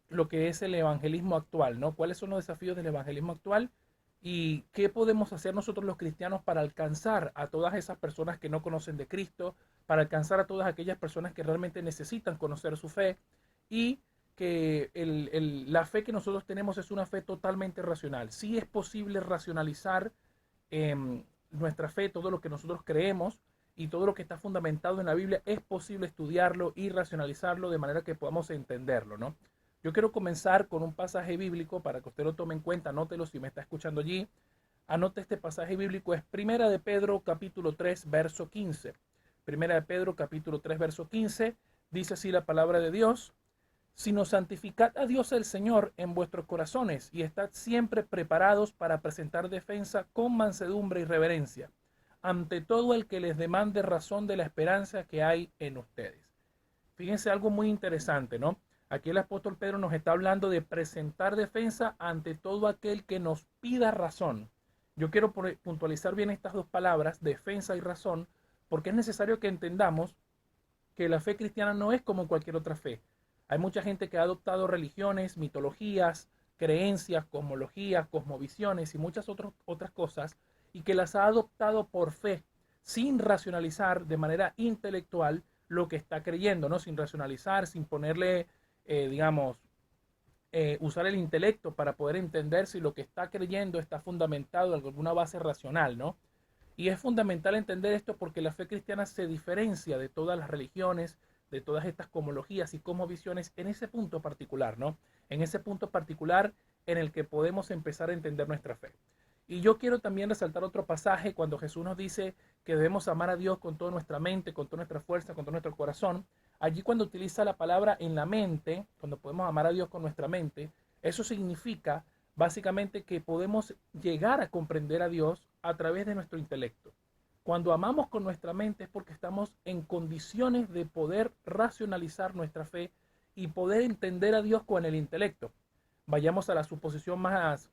lo que es el evangelismo actual, ¿no? ¿Cuáles son los desafíos del evangelismo actual? ¿Y qué podemos hacer nosotros los cristianos para alcanzar a todas esas personas que no conocen de Cristo, para alcanzar a todas aquellas personas que realmente necesitan conocer su fe y que la fe que nosotros tenemos es una fe totalmente racional? Sí es posible racionalizar nuestra fe, todo lo que nosotros creemos y todo lo que está fundamentado en la Biblia, es posible estudiarlo y racionalizarlo de manera que podamos entenderlo, ¿no? Yo quiero comenzar con un pasaje bíblico para que usted lo tome en cuenta, anótelo si me está escuchando allí. Anote este pasaje bíblico, es Primera de Pedro capítulo 3 verso 15. Primera de Pedro capítulo 3 verso 15, dice así la palabra de Dios: sino santificad a Dios el Señor en vuestros corazones y estad siempre preparados para presentar defensa con mansedumbre y reverencia ante todo el que les demande razón de la esperanza que hay en ustedes. Fíjense algo muy interesante, ¿no? Aquí el apóstol Pedro nos está hablando de presentar defensa ante todo aquel que nos pida razón. Yo quiero puntualizar bien estas dos palabras, defensa y razón, porque es necesario que entendamos que la fe cristiana no es como cualquier otra fe. Hay mucha gente que ha adoptado religiones, mitologías, creencias, cosmologías, cosmovisiones y muchas otras cosas, y que las ha adoptado por fe, sin racionalizar de manera intelectual lo que está creyendo, ¿no? Sin racionalizar, sin ponerle, digamos, usar el intelecto para poder entender si lo que está creyendo está fundamentado en alguna base racional, ¿no? Y es fundamental entender esto porque la fe cristiana se diferencia de todas las religiones, de todas estas cosmologías y cosmovisiones en ese punto particular, ¿no? En ese punto particular en el que podemos empezar a entender nuestra fe. Y yo quiero también resaltar otro pasaje cuando Jesús nos dice que debemos amar a Dios con toda nuestra mente, con toda nuestra fuerza, con todo nuestro corazón. Allí cuando utiliza la palabra en la mente, cuando podemos amar a Dios con nuestra mente, eso significa básicamente que podemos llegar a comprender a Dios a través de nuestro intelecto. Cuando amamos con nuestra mente es porque estamos en condiciones de poder racionalizar nuestra fe y poder entender a Dios con el intelecto. Vayamos a la suposición más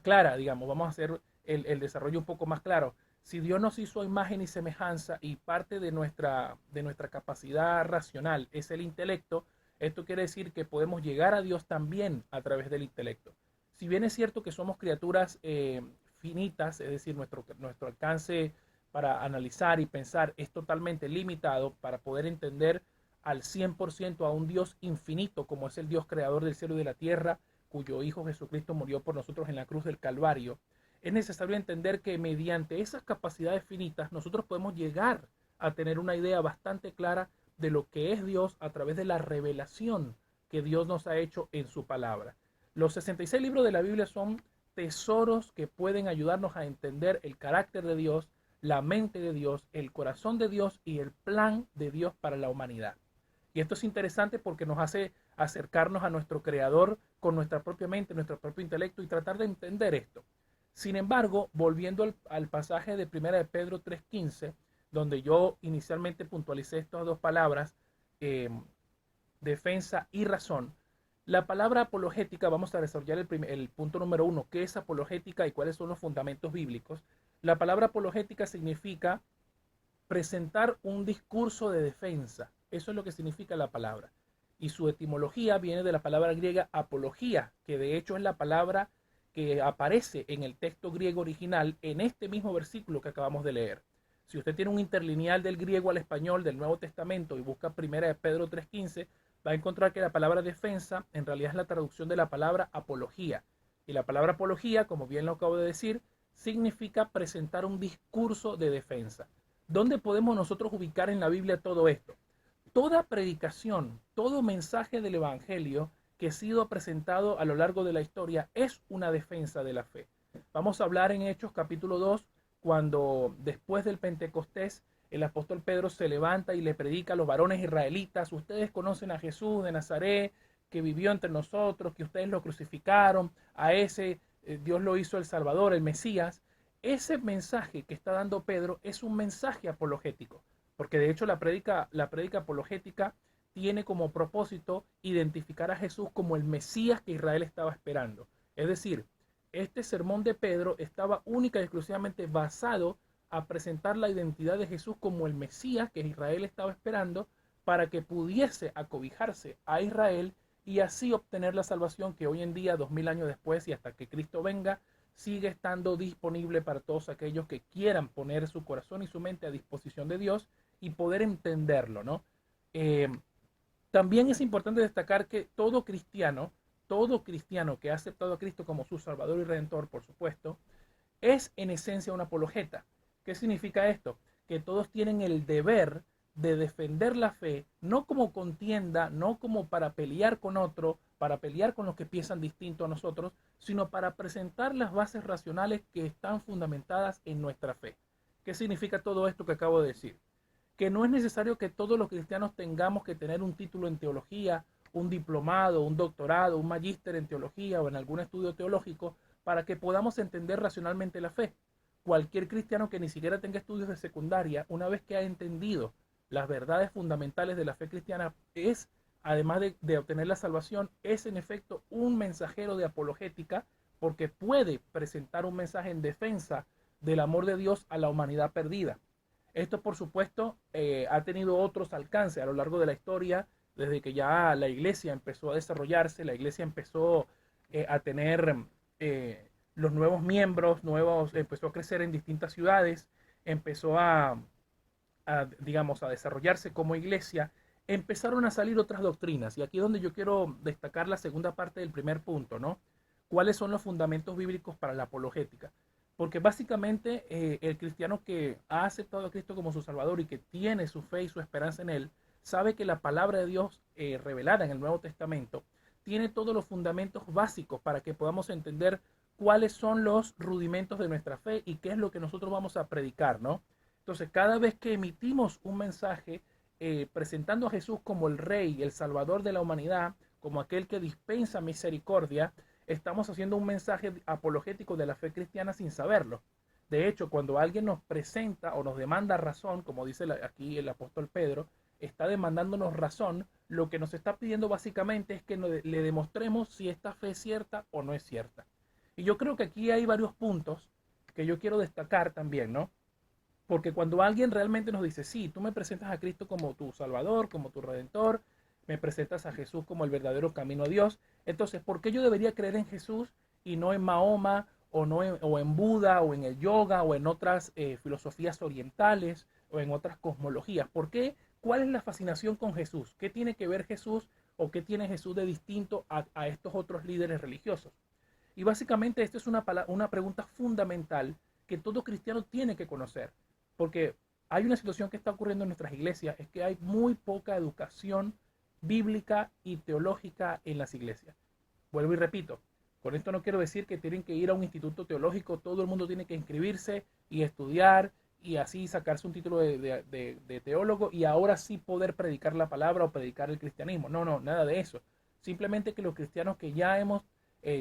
clara, digamos, vamos a hacer el desarrollo un poco más claro. Si Dios nos hizo a imagen y semejanza y parte de nuestra capacidad racional es el intelecto, esto quiere decir que podemos llegar a Dios también a través del intelecto. Si bien es cierto que somos criaturas finitas, es decir, nuestro alcance para analizar y pensar es totalmente limitado para poder entender al 100% a un Dios infinito como es el Dios creador del cielo y de la tierra, cuyo Hijo Jesucristo murió por nosotros en la cruz del Calvario, es necesario entender que mediante esas capacidades finitas nosotros podemos llegar a tener una idea bastante clara de lo que es Dios a través de la revelación que Dios nos ha hecho en su palabra. Los 66 libros de la Biblia son tesoros que pueden ayudarnos a entender el carácter de Dios, la mente de Dios, el corazón de Dios y el plan de Dios para la humanidad. Y esto es interesante porque nos hace acercarnos a nuestro creador con nuestra propia mente, nuestro propio intelecto y tratar de entender esto. Sin embargo, volviendo al pasaje de Primera de Pedro 3:15, donde yo inicialmente puntualicé estas dos palabras, eh, defensa y razón, la palabra apologética, vamos a desarrollar el punto número uno, ¿qué es apologética y cuáles son los fundamentos bíblicos? La palabra apologética significa presentar un discurso de defensa. Eso es lo que significa la palabra. Y su etimología viene de la palabra griega apología, que de hecho es la palabra que aparece en el texto griego original en este mismo versículo que acabamos de leer. Si usted tiene un interlineal del griego al español del Nuevo Testamento y busca primera de Pedro 3:15, va a encontrar que la palabra defensa en realidad es la traducción de la palabra apología. Y la palabra apología, como bien lo acabo de decir, significa presentar un discurso de defensa. ¿Dónde podemos nosotros ubicar en la Biblia todo esto? Toda predicación, todo mensaje del Evangelio que ha sido presentado a lo largo de la historia es una defensa de la fe. Vamos a hablar en Hechos capítulo 2, cuando después del Pentecostés el apóstol Pedro se levanta y le predica a los varones israelitas: ustedes conocen a Jesús de Nazaret, que vivió entre nosotros, que ustedes lo crucificaron, a ese Dios lo hizo el Salvador, el Mesías. Ese mensaje que está dando Pedro es un mensaje apologético, porque de hecho la prédica apologética tiene como propósito identificar a Jesús como el Mesías que Israel estaba esperando. Es decir, este sermón de Pedro estaba única y exclusivamente basado a presentar la identidad de Jesús como el Mesías que Israel estaba esperando para que pudiese acobijarse a Israel y así obtener la salvación que hoy en día, 2000 años después y hasta que Cristo venga, sigue estando disponible para todos aquellos que quieran poner su corazón y su mente a disposición de Dios y poder entenderlo, ¿no? Eh, También es importante destacar que todo cristiano que ha aceptado a Cristo como su Salvador y Redentor, por supuesto, es en esencia un apologeta. ¿Qué significa esto? Que todos tienen el deber de defender la fe, no como contienda, no como para pelear con otro, para pelear con los que piensan distinto a nosotros, sino para presentar las bases racionales que están fundamentadas en nuestra fe. ¿Qué significa todo esto que acabo de decir? Que no es necesario que todos los cristianos tengamos que tener un título en teología, un diplomado, un doctorado, un magíster en teología o en algún estudio teológico para que podamos entender racionalmente la fe. Cualquier cristiano que ni siquiera tenga estudios de secundaria, una vez que ha entendido las verdades fundamentales de la fe cristiana, es, además de obtener la salvación, es en efecto un mensajero de apologética porque puede presentar un mensaje en defensa del amor de Dios a la humanidad perdida. Esto, por supuesto, ha tenido otros alcances a lo largo de la historia, desde que ya la iglesia empezó a desarrollarse, la iglesia empezó a tener los nuevos miembros, empezó a crecer en distintas ciudades, empezó digamos, a desarrollarse como iglesia, empezaron a salir otras doctrinas. Y aquí es donde yo quiero destacar la segunda parte del primer punto, ¿no? ¿Cuáles son los fundamentos bíblicos para la apologética? Porque básicamente el cristiano que ha aceptado a Cristo como su Salvador y que tiene su fe y su esperanza en Él, sabe que la palabra de Dios revelada en el Nuevo Testamento tiene todos los fundamentos básicos para que podamos entender cuáles son los rudimentos de nuestra fe y qué es lo que nosotros vamos a predicar, ¿no? Entonces, cada vez que emitimos un mensaje presentando a Jesús como el Rey, el Salvador de la humanidad, como aquel que dispensa misericordia, estamos haciendo un mensaje apologético de la fe cristiana sin saberlo. De hecho, cuando alguien nos presenta o nos demanda razón, como dice aquí el apóstol Pedro, está demandándonos razón, lo que nos está pidiendo básicamente es que le demostremos si esta fe es cierta o no es cierta. Y yo creo que aquí hay varios puntos que yo quiero destacar también, ¿no? Porque cuando alguien realmente nos dice, sí, tú me presentas a Cristo como tu Salvador, como tu Redentor, me presentas a Jesús como el verdadero camino a Dios, entonces, ¿por qué yo debería creer en Jesús y no en Mahoma o en Buda o en el yoga o en otras filosofías orientales o en otras cosmologías? ¿Por qué? ¿Cuál es la fascinación con Jesús? ¿Qué tiene que ver Jesús o qué tiene Jesús de distinto a estos otros líderes religiosos? Y básicamente esta es una pregunta fundamental que todo cristiano tiene que conocer, porque hay una situación que está ocurriendo en nuestras iglesias, es que hay muy poca educación bíblica y teológica en las iglesias. Vuelvo y repito, con esto no quiero decir que tienen que ir a un instituto teológico, todo el mundo tiene que inscribirse y estudiar y así sacarse un título de teólogo y ahora sí poder predicar la palabra o predicar el cristianismo. No, no, nada de eso. Simplemente que los cristianos que ya hemos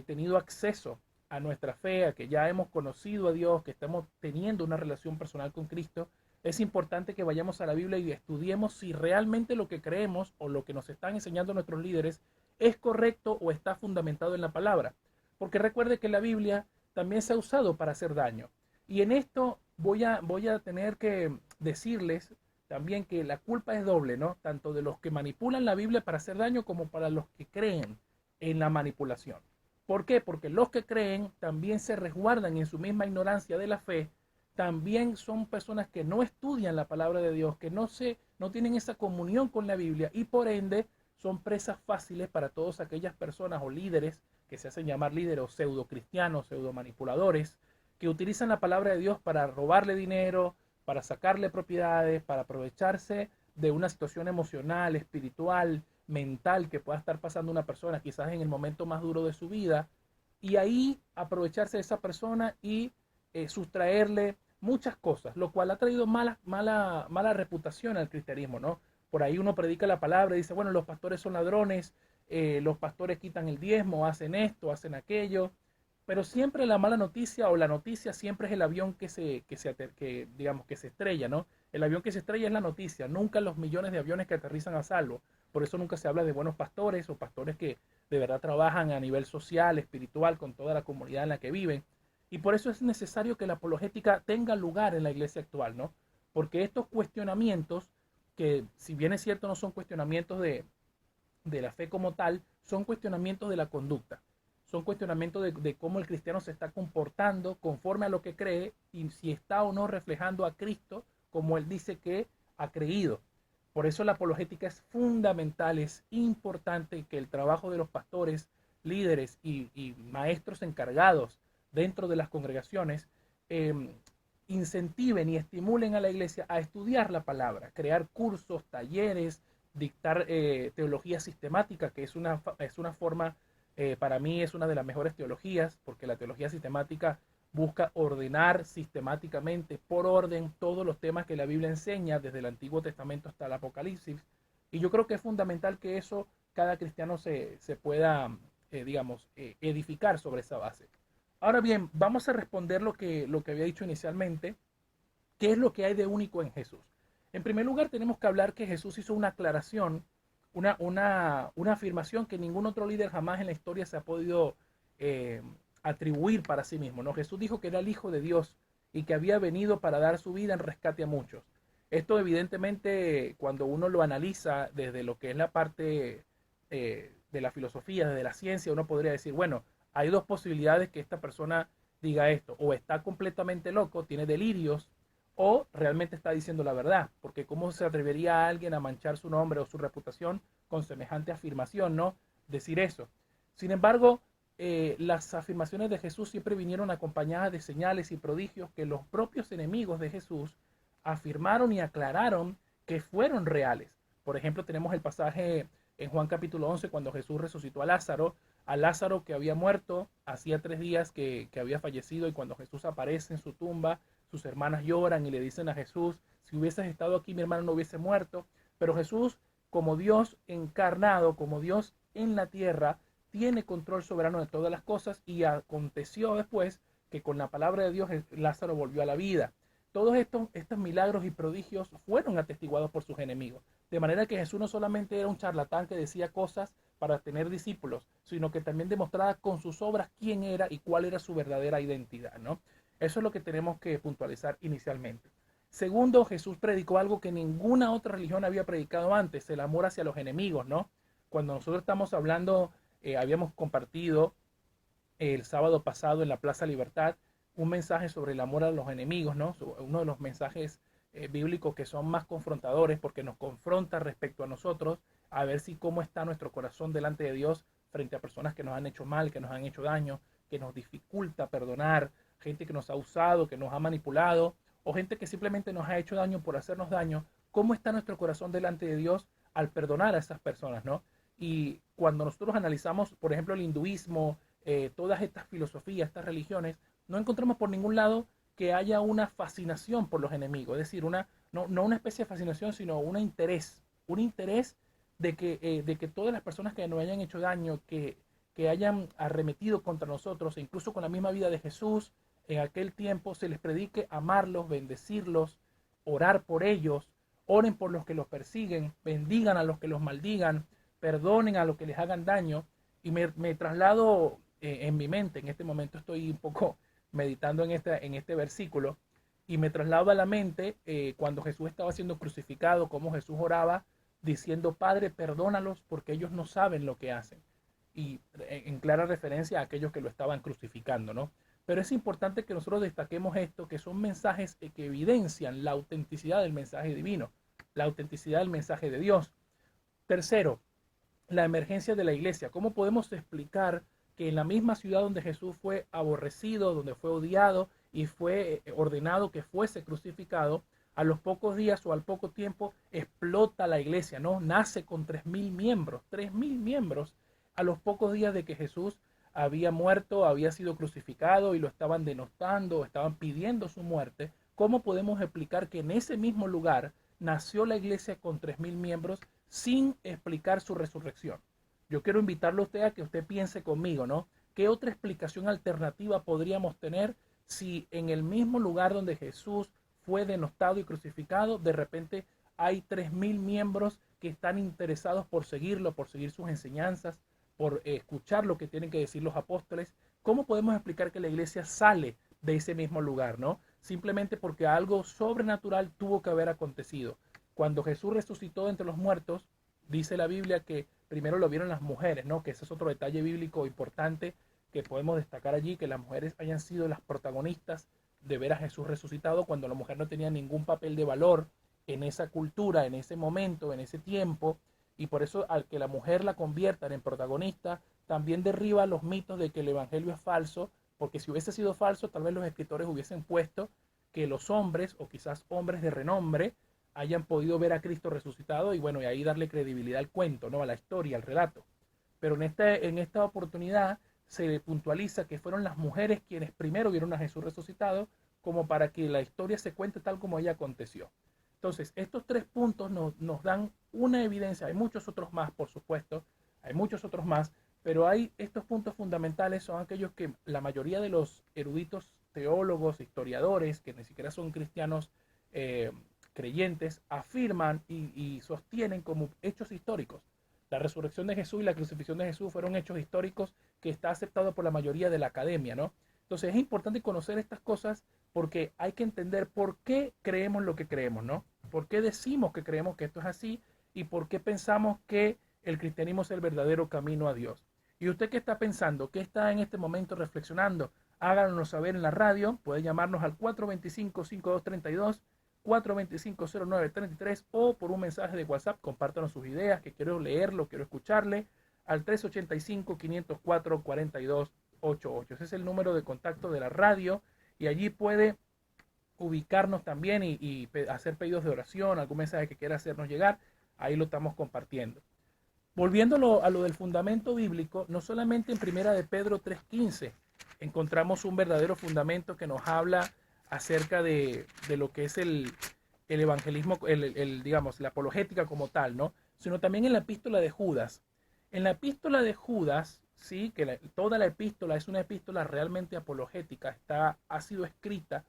tenido acceso a nuestra fe, a que ya hemos conocido a Dios, que estamos teniendo una relación personal con Cristo, es importante que vayamos a la Biblia y estudiemos si realmente lo que creemos o lo que nos están enseñando nuestros líderes es correcto o está fundamentado en la palabra. Porque recuerde que la Biblia también se ha usado para hacer daño. Y en esto voy a tener que decirles también que la culpa es doble, ¿no? Tanto de los que manipulan la Biblia para hacer daño como para los que creen en la manipulación. ¿Por qué? Porque los que creen también se resguardan en su misma ignorancia de la fe, también son personas que no estudian la palabra de Dios, que no tienen esa comunión con la Biblia y por ende son presas fáciles para todas aquellas personas o líderes que se hacen llamar líderes o pseudo cristianos, pseudo manipuladores, que utilizan la palabra de Dios para robarle dinero, para sacarle propiedades, para aprovecharse de una situación emocional, espiritual, mental que pueda estar pasando una persona quizás en el momento más duro de su vida y ahí aprovecharse de esa persona y sustraerle muchas cosas, lo cual ha traído mala reputación al cristianismo, ¿no? Por ahí uno predica la palabra y dice, bueno, los pastores son ladrones, los pastores quitan el diezmo, hacen esto, hacen aquello, pero siempre la mala noticia o la noticia siempre es el avión digamos, que se estrella, ¿no? El avión que se estrella es la noticia, nunca los millones de aviones que aterrizan a salvo. Por eso nunca se habla de buenos pastores o pastores que de verdad trabajan a nivel social, espiritual, con toda la comunidad en la que viven. Y por eso es necesario que la apologética tenga lugar en la iglesia actual, ¿no? Porque estos cuestionamientos, que si bien es cierto no son cuestionamientos de la fe como tal, son cuestionamientos de la conducta. Son cuestionamientos de cómo el cristiano se está comportando conforme a lo que cree y si está o no reflejando a Cristo como él dice que ha creído. Por eso la apologética es fundamental, es importante que el trabajo de los pastores, líderes y maestros encargados dentro de las congregaciones eh, incentiven y estimulen a la iglesia a estudiar la palabra, crear cursos, talleres, dictar teología sistemática, que es una forma, para mí es una de las mejores teologías, porque la teología sistemática busca ordenar sistemáticamente, por orden, todos los temas que la Biblia enseña, desde el Antiguo Testamento hasta el Apocalipsis. Y yo creo que es fundamental que eso cada cristiano se pueda, digamos, edificar sobre esa base. Ahora bien, vamos a responder lo que había dicho inicialmente. ¿Qué es lo que hay de único en Jesús? En primer lugar, tenemos que hablar que Jesús hizo una aclaración, una afirmación que ningún otro líder jamás en la historia se ha podido eh, atribuir para sí mismo, ¿no? Jesús dijo que era el Hijo de Dios y que había venido para dar su vida en rescate a muchos. Esto evidentemente, cuando uno lo analiza desde lo que es la parte de la filosofía, desde la ciencia, uno podría decir, bueno, hay dos posibilidades que esta persona diga esto, o está completamente loco, tiene delirios, o realmente está diciendo la verdad, porque cómo se atrevería a alguien a manchar su nombre o su reputación con semejante afirmación, ¿no? Decir eso. Sin embargo, las afirmaciones de Jesús siempre vinieron acompañadas de señales y prodigios que los propios enemigos de Jesús afirmaron y aclararon que fueron reales. Por ejemplo, tenemos el pasaje en Juan capítulo 11 cuando Jesús resucitó a Lázaro que había muerto, hacía 3 días que había fallecido, y cuando Jesús aparece en su tumba, sus hermanas lloran y le dicen a Jesús, si hubieses estado aquí mi hermano no hubiese muerto. Pero Jesús, como Dios encarnado, como Dios en la tierra, tiene control soberano de todas las cosas, y aconteció después que con la palabra de Dios Lázaro volvió a la vida. Todos estos milagros y prodigios fueron atestiguados por sus enemigos. De manera que Jesús no solamente era un charlatán que decía cosas para tener discípulos, sino que también demostraba con sus obras quién era y cuál era su verdadera identidad, ¿no? Eso es lo que tenemos que puntualizar inicialmente. Segundo, Jesús predicó algo que ninguna otra religión había predicado antes, el amor hacia los enemigos, ¿no? Cuando nosotros estamos hablando, habíamos compartido el sábado pasado en la Plaza Libertad un mensaje sobre el amor a los enemigos, ¿no? Uno de los mensajes bíblicos que son más confrontadores porque nos confronta respecto a nosotros, a ver si cómo está nuestro corazón delante de Dios frente a personas que nos han hecho mal, que nos han hecho daño, que nos dificulta perdonar, gente que nos ha usado, que nos ha manipulado, o gente que simplemente nos ha hecho daño por hacernos daño. ¿Cómo está nuestro corazón delante de Dios al perdonar a esas personas, ¿no? Y cuando nosotros analizamos, por ejemplo, el hinduismo, todas estas filosofías, estas religiones, no encontramos por ningún lado que haya una fascinación por los enemigos, es decir, no una especie de fascinación, sino un interés de que todas las personas que nos hayan hecho daño, que hayan arremetido contra nosotros, e incluso con la misma vida de Jesús, en aquel tiempo se les predique amarlos, bendecirlos, orar por ellos, oren por los que los persiguen, bendigan a los que los maldigan, perdonen a los que les hagan daño. Y me traslado en mi mente, en este momento estoy un poco meditando en este versículo, y me traslado a la mente cuando Jesús estaba siendo crucificado, cómo Jesús oraba diciendo, Padre, perdónalos porque ellos no saben lo que hacen. Y en clara referencia a aquellos que lo estaban crucificando, ¿no? Pero es importante que nosotros destaquemos esto, que son mensajes que evidencian la autenticidad del mensaje divino, la autenticidad del mensaje de Dios. Tercero, la emergencia de la iglesia. ¿Cómo podemos explicar que en la misma ciudad donde Jesús fue aborrecido, donde fue odiado y fue ordenado que fuese crucificado, a los pocos días o al poco tiempo explota la iglesia, ¿no? Nace con 3.000 miembros, 3.000 miembros a los pocos días de que Jesús había muerto, había sido crucificado y lo estaban denostando, estaban pidiendo su muerte. ¿Cómo podemos explicar que en ese mismo lugar nació la iglesia con 3.000 miembros sin explicar su resurrección? Yo quiero invitarlo a usted a que usted piense conmigo, ¿no? ¿Qué otra explicación alternativa podríamos tener si en el mismo lugar donde Jesús fue denostado y crucificado, de repente hay 3.000 miembros que están interesados por seguirlo, por seguir sus enseñanzas, por escuchar lo que tienen que decir los apóstoles? ¿Cómo podemos explicar que la iglesia sale de ese mismo lugar, no? Simplemente porque algo sobrenatural tuvo que haber acontecido. Cuando Jesús resucitó entre los muertos, dice la Biblia que primero lo vieron las mujeres, ¿no? Que ese es otro detalle bíblico importante que podemos destacar allí, que las mujeres hayan sido las protagonistas de ver a Jesús resucitado cuando la mujer no tenía ningún papel de valor en esa cultura, en ese momento, en ese tiempo, y por eso al que la mujer la conviertan en protagonista, también derriba los mitos de que el evangelio es falso, porque si hubiese sido falso, tal vez los escritores hubiesen puesto que los hombres, o quizás hombres de renombre, hayan podido ver a Cristo resucitado y bueno, y ahí darle credibilidad al cuento, ¿no? A la historia, al relato. Pero en esta oportunidad se puntualiza que fueron las mujeres quienes primero vieron a Jesús resucitado, como para que la historia se cuente tal como ella aconteció. Entonces, estos tres puntos nos dan una evidencia. Hay muchos otros más, por supuesto, hay muchos otros más, pero hay estos puntos fundamentales, son aquellos que la mayoría de los eruditos teólogos, historiadores, que ni siquiera son cristianos creyentes, afirman y sostienen como hechos históricos. La resurrección de Jesús y la crucifixión de Jesús fueron hechos históricos que está aceptado por la mayoría de la academia, ¿no? Entonces es importante conocer estas cosas porque hay que entender por qué creemos lo que creemos, ¿no? ¿Por qué decimos que creemos que esto es así? ¿Y por qué pensamos que el cristianismo es el verdadero camino a Dios? ¿Y usted qué está pensando? ¿Qué está en este momento reflexionando? Háganos saber en la radio. Puede llamarnos al 425-5232, 425-0933 o por un mensaje de WhatsApp. Compártanos sus ideas, que quiero leerlo, quiero escucharle, al 385-504-4288. Ese es el número de contacto de la radio y allí puede ubicarnos también y hacer pedidos de oración, algún mensaje que quiera hacernos llegar. Ahí lo estamos compartiendo. Volviendo a lo del fundamento bíblico, no solamente en Primera de Pedro 3:15 encontramos un verdadero fundamento que nos habla acerca de lo que es el evangelismo, digamos, la apologética como tal, ¿no? Sino también en la epístola de Judas. En la epístola de Judas, sí, que toda la epístola es una epístola realmente apologética, ha sido escrita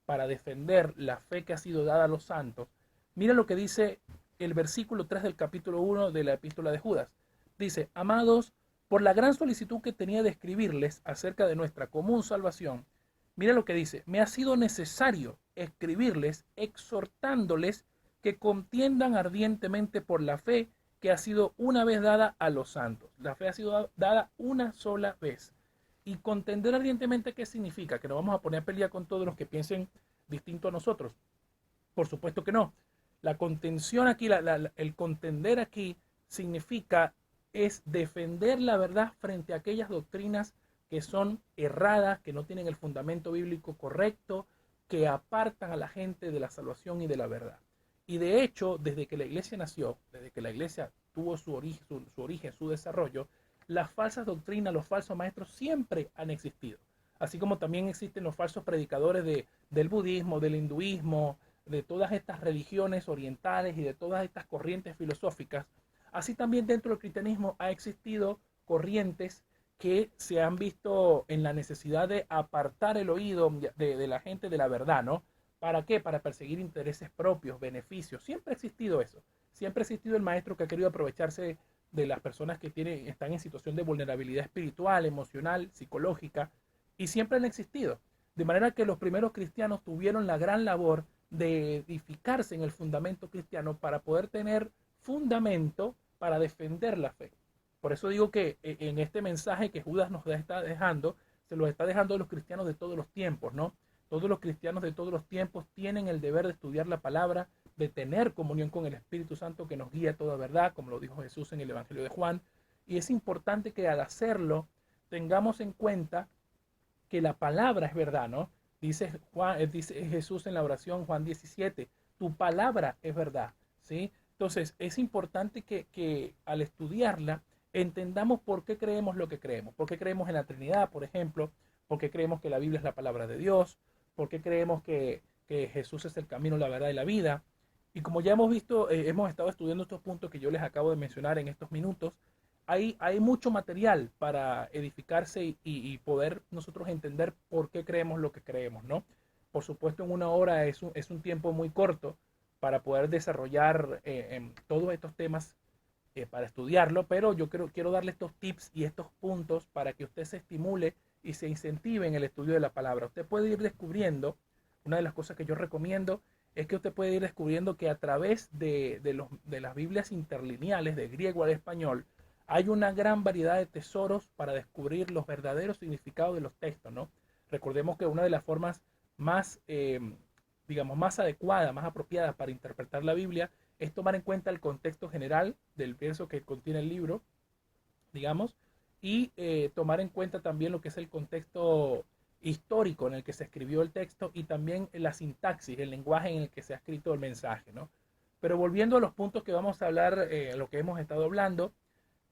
para defender la fe que ha sido dada a los santos. Mira lo que dice el versículo 3 del capítulo 1 de la epístola de Judas. Dice: amados, por la gran solicitud que tenía de escribirles acerca de nuestra común salvación, mira lo que dice: me ha sido necesario escribirles exhortándoles que contiendan ardientemente por la fe que ha sido una vez dada a los santos. La fe ha sido dada una sola vez. Y contender ardientemente, ¿qué significa? ¿Que nos vamos a poner a pelear con todos los que piensen distinto a nosotros? Por supuesto que no. La contención aquí, el contender aquí significa es defender la verdad frente a aquellas doctrinas que son erradas, que no tienen el fundamento bíblico correcto, que apartan a la gente de la salvación y de la verdad. Y de hecho, desde que la iglesia nació, desde que la iglesia tuvo su origen, su desarrollo, las falsas doctrinas, los falsos maestros siempre han existido. Así como también existen los falsos predicadores del budismo, del hinduismo, de todas estas religiones orientales y de todas estas corrientes filosóficas, así también dentro del cristianismo ha existido corrientes que se han visto en la necesidad de apartar el oído de la gente de la verdad, ¿no? ¿Para qué? Para perseguir intereses propios, beneficios. Siempre ha existido eso. Siempre ha existido el maestro que ha querido aprovecharse de las personas que están en situación de vulnerabilidad espiritual, emocional, psicológica, y siempre han existido. De manera que los primeros cristianos tuvieron la gran labor de edificarse en el fundamento cristiano para poder tener fundamento para defender la fe. Por eso digo que en este mensaje que Judas nos está dejando, se lo está dejando a los cristianos de todos los tiempos, ¿no? Todos los cristianos de todos los tiempos tienen el deber de estudiar la palabra, de tener comunión con el Espíritu Santo que nos guía a toda verdad, como lo dijo Jesús en el Evangelio de Juan. Y es importante que al hacerlo tengamos en cuenta que la palabra es verdad, ¿no? Dice Jesús en la oración Juan 17, tu palabra es verdad, ¿sí? Entonces es importante que al estudiarla entendamos por qué creemos lo que creemos, por qué creemos en la Trinidad, por ejemplo, por qué creemos que la Biblia es la palabra de Dios, por qué creemos que Jesús es el camino, la verdad y la vida. Y como ya hemos visto, hemos estado estudiando estos puntos que yo les acabo de mencionar en estos minutos, hay mucho material para edificarse y poder nosotros entender por qué creemos lo que creemos, ¿no? Por supuesto, en una hora es un tiempo muy corto para poder desarrollar todos estos temas para estudiarlo, pero yo quiero darle estos tips y estos puntos para que usted se estimule y se incentive en el estudio de la palabra. Usted puede ir descubriendo, una de las cosas que yo recomiendo es que usted puede ir descubriendo que a través de las Biblias interlineales, de griego al español, Hay una gran variedad de tesoros para descubrir los verdaderos significados de los textos, ¿no? Recordemos que una de las formas más, digamos, más adecuadas, más apropiadas para interpretar la Biblia es tomar en cuenta el contexto general del verso que contiene el libro, digamos, y tomar en cuenta también lo que es el contexto histórico en el que se escribió el texto y también la sintaxis, el lenguaje en el que se ha escrito el mensaje, ¿no? Pero volviendo a los puntos que vamos a hablar, lo que hemos estado hablando,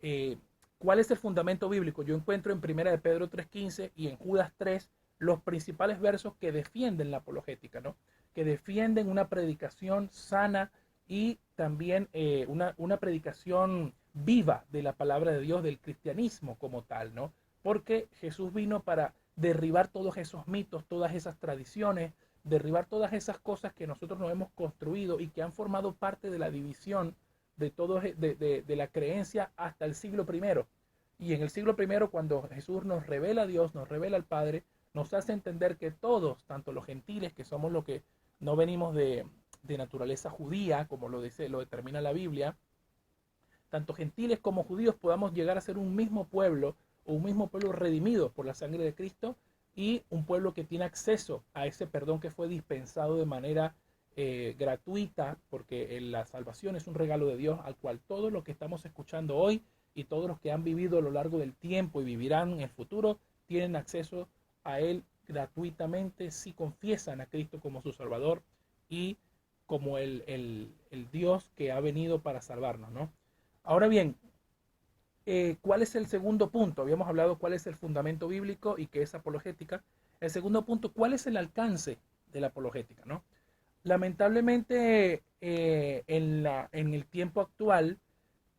eh, ¿cuál es el fundamento bíblico? Yo encuentro en Primera de Pedro 3.15 y en Judas 3 los principales versos que defienden la apologética, ¿no? Que defienden una predicación sana y también una predicación viva de la palabra de Dios, del cristianismo como tal, ¿no? Porque Jesús vino para derribar todos esos mitos, todas esas tradiciones, derribar todas esas cosas que nosotros nos hemos construido y que han formado parte de la división de, todo, de la creencia hasta el siglo primero. Y en el siglo primero, cuando Jesús nos revela a Dios, nos revela al Padre, nos hace entender que todos, tanto los gentiles, que somos los que no venimos de naturaleza judía, como lo dice, lo determina la Biblia, tanto gentiles como judíos podamos llegar a ser un mismo pueblo o un mismo pueblo redimido por la sangre de Cristo y un pueblo que tiene acceso a ese perdón que fue dispensado de manera gratuita, porque la salvación es un regalo de Dios al cual todos los que estamos escuchando hoy y todos los que han vivido a lo largo del tiempo y vivirán en el futuro tienen acceso a Él gratuitamente si confiesan a Cristo como su Salvador y como el Dios que ha venido para salvarnos, ¿no? Ahora bien, ¿cuál es el segundo punto? Habíamos hablado cuál es el fundamento bíblico y qué es apologética. El segundo punto, ¿cuál es el alcance de la apologética? ¿No? Lamentablemente, en el tiempo actual,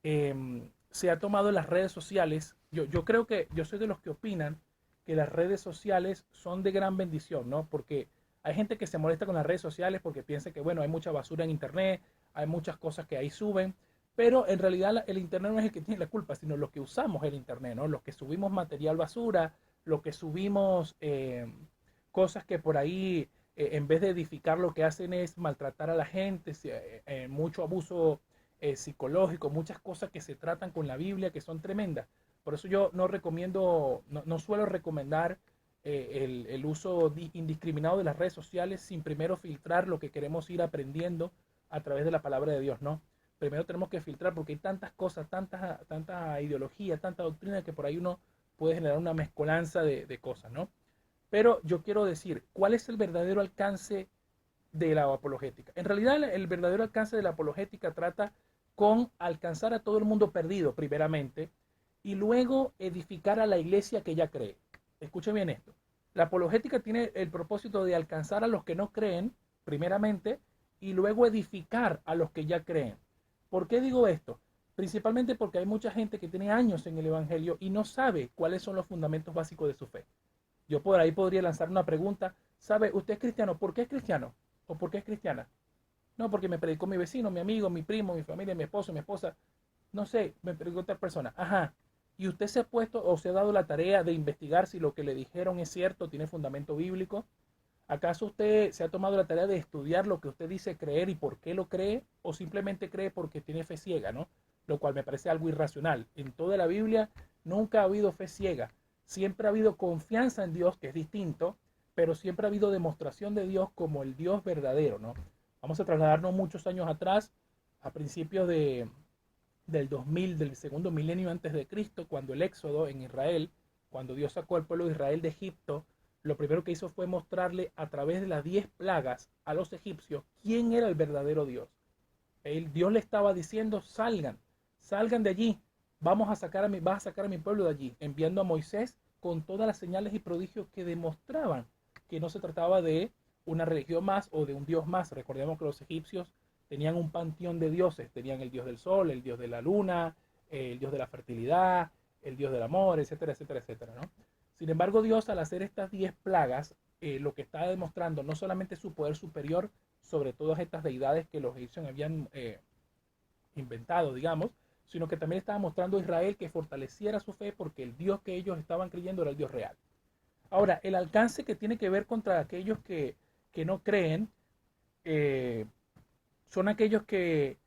se ha tomado las redes sociales. Yo creo que yo soy de los que opinan que las redes sociales son de gran bendición, ¿no? Porque hay gente que se molesta con las redes sociales porque piensa que, bueno, hay mucha basura en Internet, hay muchas cosas que ahí suben, pero en realidad el Internet no es el que tiene la culpa, sino los que usamos el Internet, ¿no? Los que subimos material basura, los que subimos cosas que por ahí, en vez de edificar, lo que hacen es maltratar a la gente, mucho abuso psicológico, muchas cosas que se tratan con la Biblia que son tremendas. Por eso yo no recomiendo, no suelo recomendar el uso indiscriminado de las redes sociales sin primero filtrar lo que queremos ir aprendiendo a través de la palabra de Dios, ¿no? Primero tenemos que filtrar porque hay tantas cosas, tanta ideología, tanta doctrina que por ahí uno puede generar una mezcolanza de cosas, ¿no? Pero yo quiero decir, ¿cuál es el verdadero alcance de la apologética? En realidad, el verdadero alcance de la apologética trata con alcanzar a todo el mundo perdido, primeramente, y luego edificar a la iglesia que ya cree. Escuchen bien esto. La apologética tiene el propósito de alcanzar a los que no creen, primeramente, y luego edificar a los que ya creen. ¿Por qué digo esto? Principalmente porque hay mucha gente que tiene años en el Evangelio y no sabe cuáles son los fundamentos básicos de su fe. Yo por ahí podría lanzar una pregunta. ¿Sabe, usted es cristiano? ¿Por qué es cristiano? ¿O por qué es cristiana? No, porque me predicó mi vecino, mi amigo, mi primo, mi familia, mi esposo, mi esposa. No sé, me predicó otra persona. Ajá. ¿Y usted se ha puesto o se ha dado la tarea de investigar si lo que le dijeron es cierto, tiene fundamento bíblico? ¿Acaso usted se ha tomado la tarea de estudiar lo que usted dice creer y por qué lo cree? ¿O simplemente cree porque tiene fe ciega, ¿no? Lo cual me parece algo irracional. En toda la Biblia nunca ha habido fe ciega. Siempre ha habido confianza en Dios, que es distinto, pero siempre ha habido demostración de Dios como el Dios verdadero, ¿no? Vamos a trasladarnos muchos años atrás, a principios del 2000, del segundo milenio antes de Cristo, cuando el éxodo en Israel, cuando Dios sacó al pueblo de Israel de Egipto, lo primero que hizo fue mostrarle a través de las 10 plagas a los egipcios quién era el verdadero Dios. Dios le estaba diciendo, salgan de allí, vas a sacar a mi pueblo de allí, enviando a Moisés con todas las señales y prodigios que demostraban que no se trataba de una religión más o de un Dios más. Recordemos que los egipcios tenían un panteón de dioses, tenían el dios del sol, el dios de la luna, el dios de la fertilidad, el dios del amor, etcétera, etcétera, etcétera, ¿no? Sin embargo, Dios al hacer estas 10 plagas, lo que estaba demostrando no solamente su poder superior sobre todas estas deidades que los egipcios habían inventado, digamos, sino que también estaba mostrando a Israel que fortaleciera su fe porque el Dios que ellos estaban creyendo era el Dios real. Ahora, el alcance que tiene que ver contra aquellos que no creen, eh, son aquellos que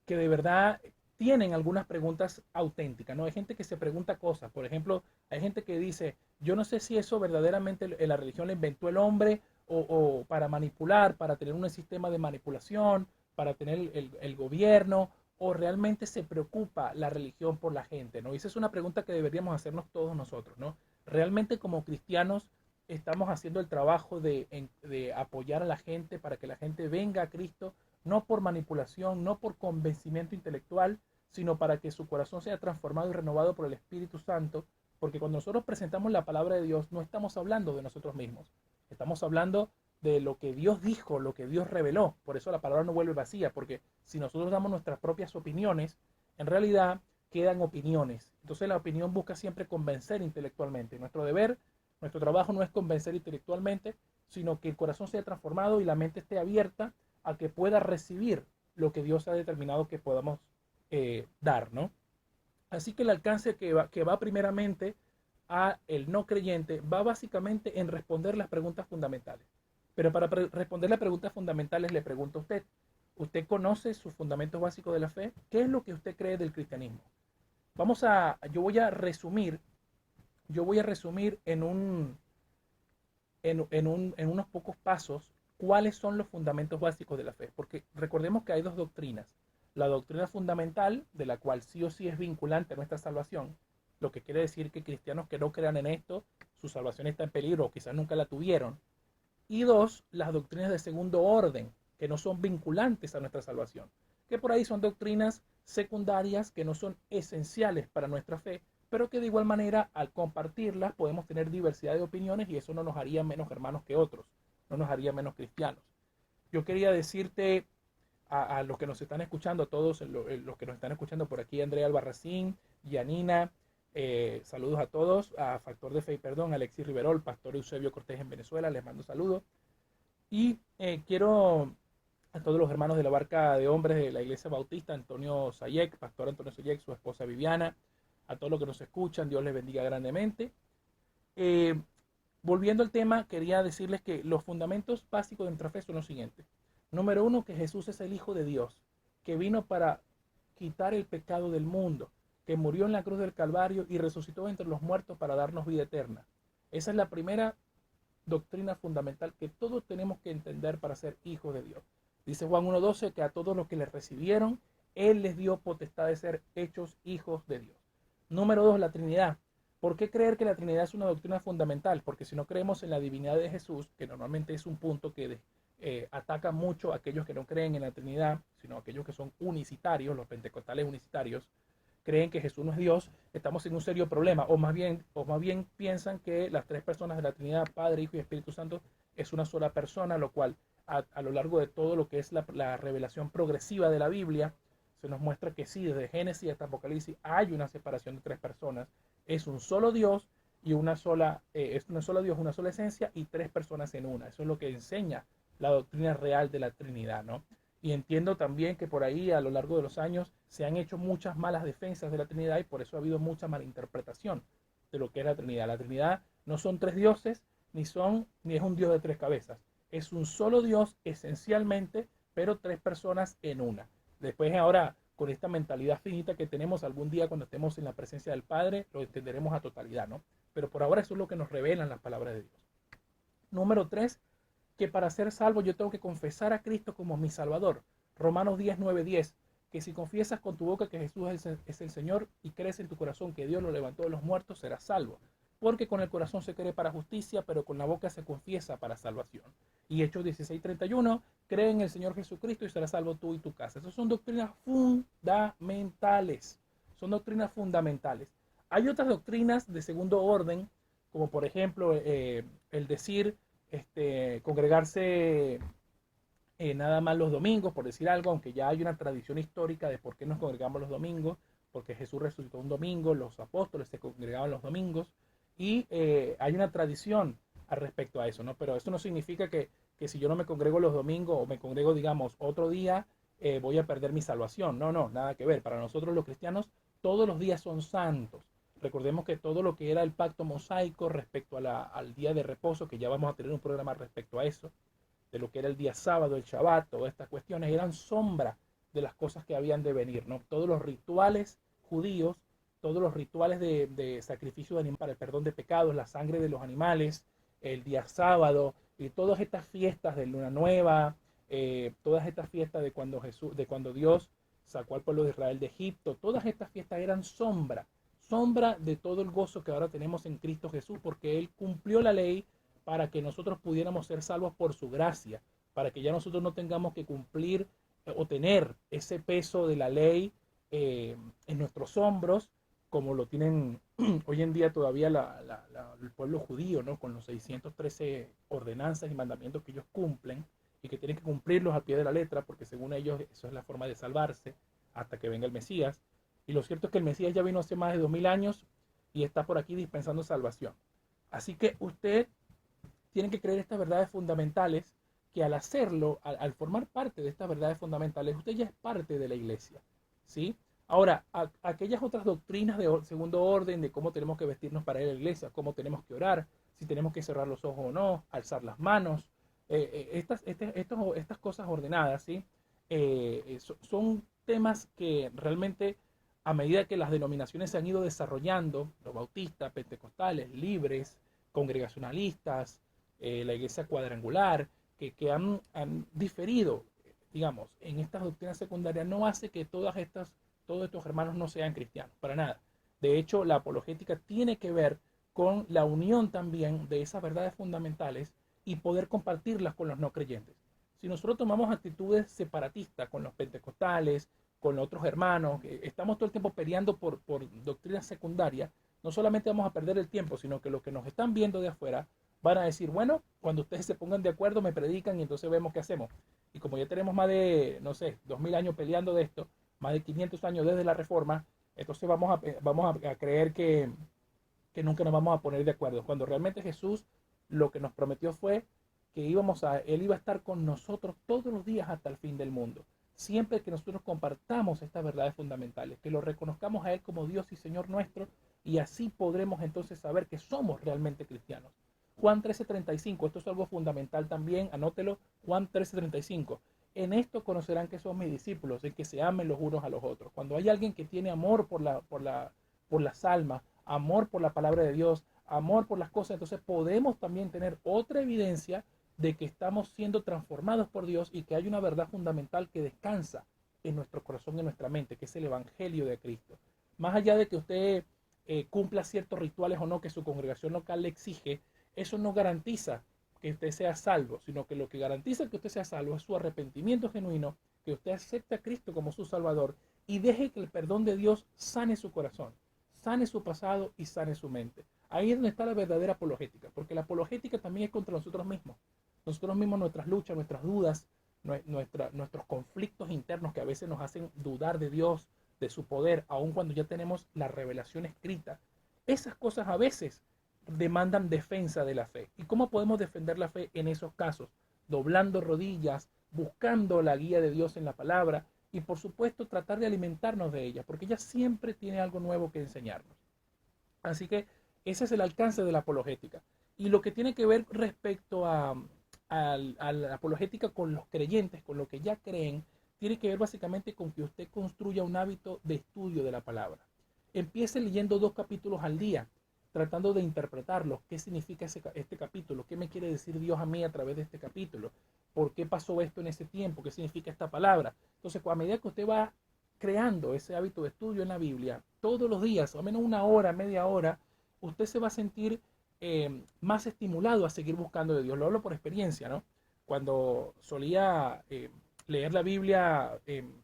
de verdad tienen algunas preguntas auténticas, ¿no? Hay gente que se pregunta cosas, por ejemplo, hay gente que dice, yo no sé si eso verdaderamente la religión la inventó el hombre o para manipular, para tener un sistema de manipulación, para tener el gobierno, o realmente se preocupa la religión por la gente, ¿no? Y esa es una pregunta que deberíamos hacernos todos nosotros, ¿no? Realmente como cristianos estamos haciendo el trabajo de apoyar a la gente para que la gente venga a Cristo, no por manipulación, no por convencimiento intelectual, sino para que su corazón sea transformado y renovado por el Espíritu Santo, porque cuando nosotros presentamos la palabra de Dios no estamos hablando de nosotros mismos, estamos hablando de lo que Dios dijo, lo que Dios reveló. Por eso la palabra no vuelve vacía, porque si nosotros damos nuestras propias opiniones, en realidad quedan opiniones. Entonces la opinión busca siempre convencer intelectualmente. Nuestro deber, nuestro trabajo no es convencer intelectualmente, sino que el corazón sea transformado y la mente esté abierta a que pueda recibir lo que Dios ha determinado que podamos dar, ¿no? Así que el alcance que va primeramente a el no creyente va básicamente en responder las preguntas fundamentales. Pero para responder las preguntas fundamentales le pregunto a usted, ¿usted conoce sus fundamentos básicos de la fe? ¿Qué es lo que usted cree del cristianismo? Yo voy a resumir en unos pocos pasos cuáles son los fundamentos básicos de la fe. Porque recordemos que hay dos doctrinas. La doctrina fundamental, de la cual sí o sí es vinculante a nuestra salvación, lo que quiere decir que cristianos que no crean en esto, su salvación está en peligro o quizás nunca la tuvieron. Y dos, las doctrinas de segundo orden, que no son vinculantes a nuestra salvación, que por ahí son doctrinas secundarias que no son esenciales para nuestra fe, pero que de igual manera al compartirlas podemos tener diversidad de opiniones y eso no nos haría menos hermanos que otros, no nos haría menos cristianos. Yo quería decirte a los que nos están escuchando, a todos los que nos están escuchando por aquí, Andrea Albarracín, Yanina, saludos a todos, a Factor de Fe y Perdón, Alexis Riverol, Pastor Eusebio Cortés en Venezuela, les mando saludos. Y quiero a todos los hermanos de la Barca de Hombres de la Iglesia Bautista, Antonio Sayek, Pastor Antonio Sayek, su esposa Viviana, a todos los que nos escuchan, Dios les bendiga grandemente. Eh, Volviendo al tema, quería decirles que los fundamentos básicos de nuestra fe son los siguientes. Número uno, que Jesús es el Hijo de Dios, que vino para quitar el pecado del mundo, que murió en la cruz del Calvario y resucitó entre los muertos para darnos vida eterna. Esa es la primera doctrina fundamental que todos tenemos que entender para ser hijos de Dios. Dice Juan 1.12 que a todos los que le recibieron, Él les dio potestad de ser hechos hijos de Dios. Número dos, la Trinidad. ¿Por qué creer que la Trinidad es una doctrina fundamental? Porque si no creemos en la divinidad de Jesús, que normalmente es un punto que ataca mucho a aquellos que no creen en la Trinidad, sino a aquellos que son unicitarios, los pentecostales unicitarios, creen que Jesús no es Dios, estamos en un serio problema, o más bien piensan que las tres personas de la Trinidad, Padre, Hijo y Espíritu Santo, es una sola persona, lo cual a lo largo de todo lo que es la revelación progresiva de la Biblia, se nos muestra que sí, desde Génesis hasta Apocalipsis hay una separación de tres personas, es un solo Dios y es un solo Dios, una sola esencia y tres personas en una. Eso es lo que enseña la doctrina real de la Trinidad, ¿no? Y entiendo también que por ahí a lo largo de los años se han hecho muchas malas defensas de la Trinidad y por eso ha habido mucha malinterpretación de lo que es la Trinidad. La Trinidad no son tres dioses, ni es un Dios de tres cabezas. Es un solo Dios esencialmente, pero tres personas en una. Después ahora, con esta mentalidad finita que tenemos, algún día cuando estemos en la presencia del Padre, lo entenderemos a totalidad, ¿no? Pero por ahora eso es lo que nos revelan las palabras de Dios. Número 3, que para ser salvo yo tengo que confesar a Cristo como mi Salvador. Romanos 10:9-10, que si confiesas con tu boca que Jesús es el Señor y crees en tu corazón que Dios lo levantó de los muertos, serás salvo. Porque con el corazón se cree para justicia, pero con la boca se confiesa para salvación. Y Hechos 16:31, cree en el Señor Jesucristo y serás salvo tú y tu casa. Esas son doctrinas fundamentales. Son doctrinas fundamentales. Hay otras doctrinas de segundo orden, como por ejemplo el decir congregarse nada más los domingos, por decir algo, aunque ya hay una tradición histórica de por qué nos congregamos los domingos, porque Jesús resucitó un domingo, los apóstoles se congregaban los domingos, y hay una tradición al respecto a eso, ¿no? Pero eso no significa que si yo no me congrego los domingos o me congrego, digamos, otro día, voy a perder mi salvación. No, no, nada que ver. Para nosotros los cristianos, todos los días son santos. Recordemos que todo lo que era el pacto mosaico respecto al día de reposo, que ya vamos a tener un programa respecto a eso, de lo que era el día sábado, el Shabbat, todas estas cuestiones eran sombra de las cosas que habían de venir, ¿no? Todos los rituales judíos, todos los rituales de sacrificio de animales para el perdón de pecados, la sangre de los animales, el día sábado y todas estas fiestas de Luna Nueva, todas estas fiestas de cuando Dios sacó al pueblo de Israel de Egipto, todas estas fiestas eran sombra de todo el gozo que ahora tenemos en Cristo Jesús, porque Él cumplió la ley para que nosotros pudiéramos ser salvos por su gracia, para que ya nosotros no tengamos que cumplir o tener ese peso de la ley en nuestros hombros, como lo tienen hoy en día todavía el pueblo judío, ¿no? Con los 613 ordenanzas y mandamientos que ellos cumplen y que tienen que cumplirlos al pie de la letra, porque según ellos eso es la forma de salvarse hasta que venga el Mesías. Y lo cierto es que el Mesías ya vino hace más de 2000 años y está por aquí dispensando salvación. Así que usted tiene que creer estas verdades fundamentales, que al hacerlo, al formar parte de estas verdades fundamentales, usted ya es parte de la iglesia, ¿sí? Ahora, aquellas otras doctrinas de segundo orden, de cómo tenemos que vestirnos para ir a la iglesia, cómo tenemos que orar, si tenemos que cerrar los ojos o no, alzar las manos, estas cosas ordenadas, ¿sí? Son temas que realmente, a medida que las denominaciones se han ido desarrollando, los bautistas, pentecostales, libres, congregacionalistas, la iglesia cuadrangular, que han diferido, digamos, en estas doctrinas secundarias, no hace que todos estos hermanos no sean cristianos, para nada. De hecho, la apologética tiene que ver con la unión también de esas verdades fundamentales y poder compartirlas con los no creyentes. Si nosotros tomamos actitudes separatistas con los pentecostales, con otros hermanos, estamos todo el tiempo peleando por doctrinas secundarias, no solamente vamos a perder el tiempo, sino que los que nos están viendo de afuera van a decir, bueno, cuando ustedes se pongan de acuerdo me predican y entonces vemos qué hacemos. Y como ya tenemos más de, no sé, 2000 años peleando de esto, más de 500 años desde la Reforma, entonces vamos a creer que nunca nos vamos a poner de acuerdo. Cuando realmente Jesús lo que nos prometió fue que Él iba a estar con nosotros todos los días hasta el fin del mundo. Siempre que nosotros compartamos estas verdades fundamentales, que lo reconozcamos a Él como Dios y Señor nuestro, y así podremos entonces saber que somos realmente cristianos. Juan 13:35, esto es algo fundamental también, anótelo, Juan 13:35. En esto conocerán que son mis discípulos, en que se amen los unos a los otros. Cuando hay alguien que tiene amor por las almas, amor por la palabra de Dios, amor por las cosas, entonces podemos también tener otra evidencia de que estamos siendo transformados por Dios y que hay una verdad fundamental que descansa en nuestro corazón y en nuestra mente, que es el Evangelio de Cristo. Más allá de que usted cumpla ciertos rituales o no que su congregación local le exige, eso no garantiza que usted sea salvo, sino que lo que garantiza que usted sea salvo es su arrepentimiento genuino, que usted acepte a Cristo como su Salvador y deje que el perdón de Dios sane su corazón, sane su pasado y sane su mente. Ahí es donde está la verdadera apologética, porque la apologética también es contra nosotros mismos. Nosotros mismos, nuestras luchas, nuestras dudas, nuestros conflictos internos que a veces nos hacen dudar de Dios, de su poder, aun cuando ya tenemos la revelación escrita. Esas cosas a veces demandan defensa de la fe. ¿Y cómo podemos defender la fe en esos casos? Doblando rodillas, buscando la guía de Dios en la palabra y por supuesto tratar de alimentarnos de ella, porque ella siempre tiene algo nuevo que enseñarnos. Así que ese es el alcance de la apologética. Y lo que tiene que ver respecto a la apologética con los creyentes, con lo que ya creen, tiene que ver básicamente con que usted construya un hábito de estudio de la palabra. Empiece leyendo 2 capítulos al día, tratando de interpretarlos. ¿Qué significa este capítulo? ¿Qué me quiere decir Dios a mí a través de este capítulo? ¿Por qué pasó esto en ese tiempo? ¿Qué significa esta palabra? Entonces, a medida que usted va creando ese hábito de estudio en la Biblia, todos los días, o menos una hora, media hora, usted se va a sentir más estimulado a seguir buscando de Dios. Lo hablo por experiencia, ¿no? Cuando solía leer la Biblia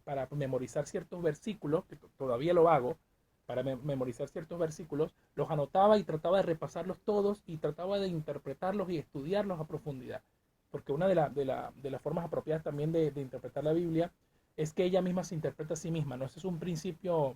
para memorizar ciertos versículos, que todavía lo hago, para memorizar ciertos versículos, los anotaba y trataba de repasarlos todos y trataba de interpretarlos y estudiarlos a profundidad. Porque una de las formas apropiadas también de interpretar la Biblia es que ella misma se interpreta a sí misma, ¿no? Ese es un principio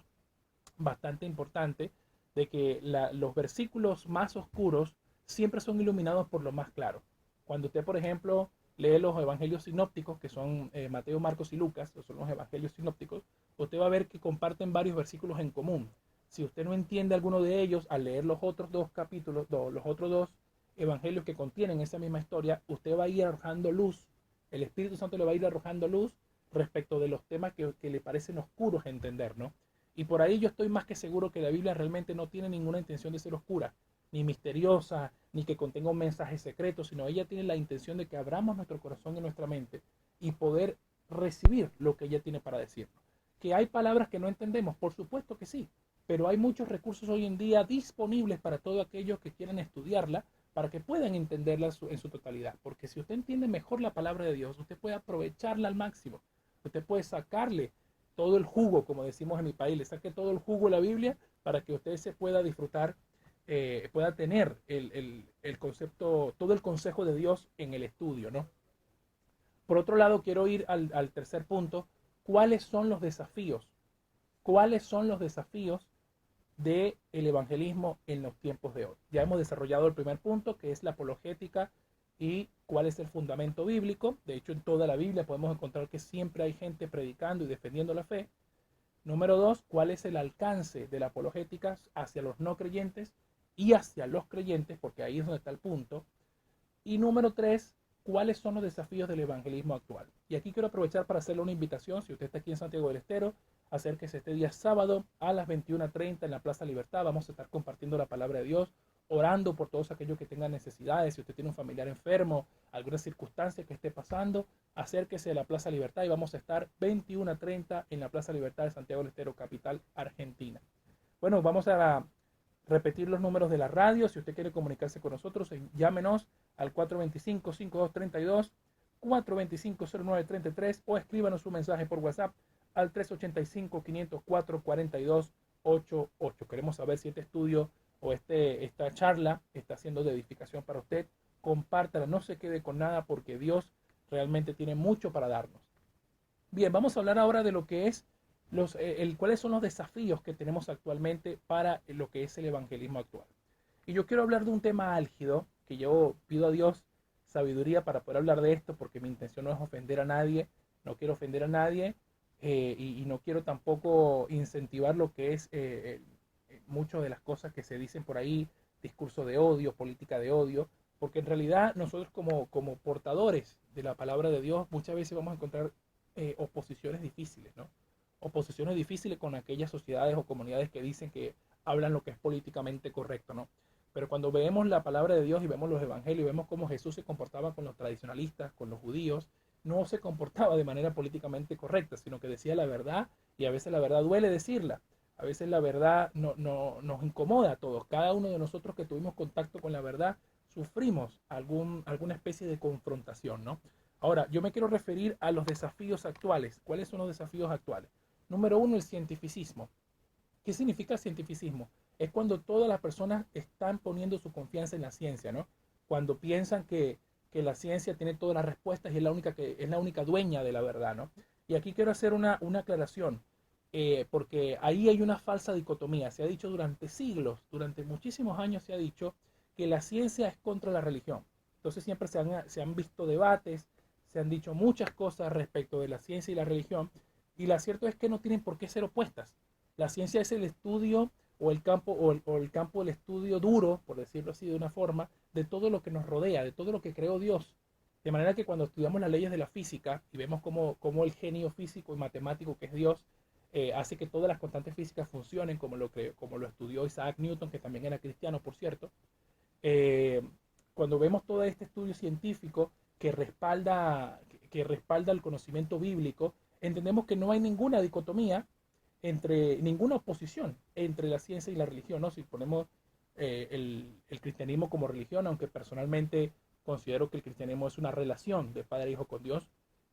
bastante importante de que los versículos más oscuros siempre son iluminados por lo más claro. Cuando usted, por ejemplo, lee los evangelios sinópticos, que son Mateo, Marcos y Lucas, que son los evangelios sinópticos, usted va a ver que comparten varios versículos en común. Si usted no entiende alguno de ellos, al leer los otros dos capítulos, los otros dos evangelios que contienen esa misma historia, usted va a ir arrojando luz, el Espíritu Santo le va a ir arrojando luz respecto de los temas que le parecen oscuros entender, ¿no? Y por ahí yo estoy más que seguro que la Biblia realmente no tiene ninguna intención de ser oscura, ni misteriosa, ni que contenga un mensaje secreto, sino ella tiene la intención de que abramos nuestro corazón y nuestra mente y poder recibir lo que ella tiene para decirnos. ¿Que hay palabras que no entendemos? Por supuesto que sí, pero hay muchos recursos hoy en día disponibles para todos aquellos que quieran estudiarla, para que puedan entenderla en su totalidad. Porque si usted entiende mejor la palabra de Dios, usted puede aprovecharla al máximo. Usted puede sacarle todo el jugo, como decimos en mi país, le saque todo el jugo a la Biblia para que usted se pueda disfrutar, pueda tener el concepto, todo el consejo de Dios en el estudio, ¿no? Por otro lado, quiero ir al tercer punto. ¿Cuáles son los desafíos? ¿Cuáles son los desafíos del evangelismo en los tiempos de hoy? Ya hemos desarrollado el primer punto, que es la apologética y cuál es el fundamento bíblico. De hecho, en toda la Biblia podemos encontrar que siempre hay gente predicando y defendiendo la fe. Número dos, cuál es el alcance de la apologética hacia los no creyentes y hacia los creyentes, porque ahí es donde está el punto. Y número tres, cuáles son los desafíos del evangelismo actual. Y aquí quiero aprovechar para hacerle una invitación, si usted está aquí en Santiago del Estero, acérquese este día sábado a las 21:30 en la Plaza Libertad. Vamos a estar compartiendo la palabra de Dios, orando por todos aquellos que tengan necesidades. Si usted tiene un familiar enfermo, alguna circunstancia que esté pasando, acérquese a la Plaza Libertad y vamos a estar 21:30 en la Plaza Libertad de Santiago del Estero, capital argentina. Bueno, vamos a repetir los números de la radio. Si usted quiere comunicarse con nosotros, llámenos al 425-5232, 425-0933 o escríbanos un mensaje por WhatsApp al 385-504-4288. Queremos saber si este estudio o esta charla está siendo de edificación para usted. Compártala, no se quede con nada porque Dios realmente tiene mucho para darnos. Bien, vamos a hablar ahora de lo que es cuáles son los desafíos que tenemos actualmente para lo que es el evangelismo actual. Y yo quiero hablar de un tema álgido, que yo pido a Dios sabiduría para poder hablar de esto, porque mi intención no es ofender a nadie, no quiero ofender a nadie, y no quiero tampoco incentivar lo que es muchas de las cosas que se dicen por ahí, discurso de odio, política de odio, porque en realidad nosotros como portadores de la palabra de Dios muchas veces vamos a encontrar oposiciones difíciles, ¿no? Oposiciones difíciles con aquellas sociedades o comunidades que dicen que hablan lo que es políticamente correcto, ¿no? Pero cuando vemos la palabra de Dios y vemos los evangelios y vemos cómo Jesús se comportaba con los tradicionalistas, con los judíos, no se comportaba de manera políticamente correcta, sino que decía la verdad y a veces la verdad duele decirla. A veces la verdad nos incomoda a todos. Cada uno de nosotros que tuvimos contacto con la verdad sufrimos alguna especie de confrontación, ¿no? Ahora, yo me quiero referir a los desafíos actuales. ¿Cuáles son los desafíos actuales? Número uno, el cientificismo. ¿Qué significa el cientificismo? Es cuando todas las personas están poniendo su confianza en la ciencia, ¿no? Cuando piensan que la ciencia tiene todas las respuestas y es la única dueña de la verdad, ¿no? Y aquí quiero hacer una aclaración, porque ahí hay una falsa dicotomía. Se ha dicho durante siglos, durante muchísimos años se ha dicho que la ciencia es contra la religión. Entonces siempre se han visto debates, se han dicho muchas cosas respecto de la ciencia y la religión, y lo cierto es que no tienen por qué ser opuestas. La ciencia es el estudio o el campo o el campo del estudio duro, por decirlo así de una forma, de todo lo que nos rodea, de todo lo que creó Dios. De manera que cuando estudiamos las leyes de la física y vemos cómo el genio físico y matemático que es Dios hace que todas las constantes físicas funcionen como lo estudió Isaac Newton, que también era cristiano, por cierto, eh, cuando vemos todo este estudio científico que respalda el conocimiento bíblico, entendemos que no hay ninguna dicotomía ninguna oposición entre la ciencia y la religión, ¿no? Si ponemos el cristianismo como religión, aunque personalmente considero que el cristianismo es una relación de padre e hijo con Dios,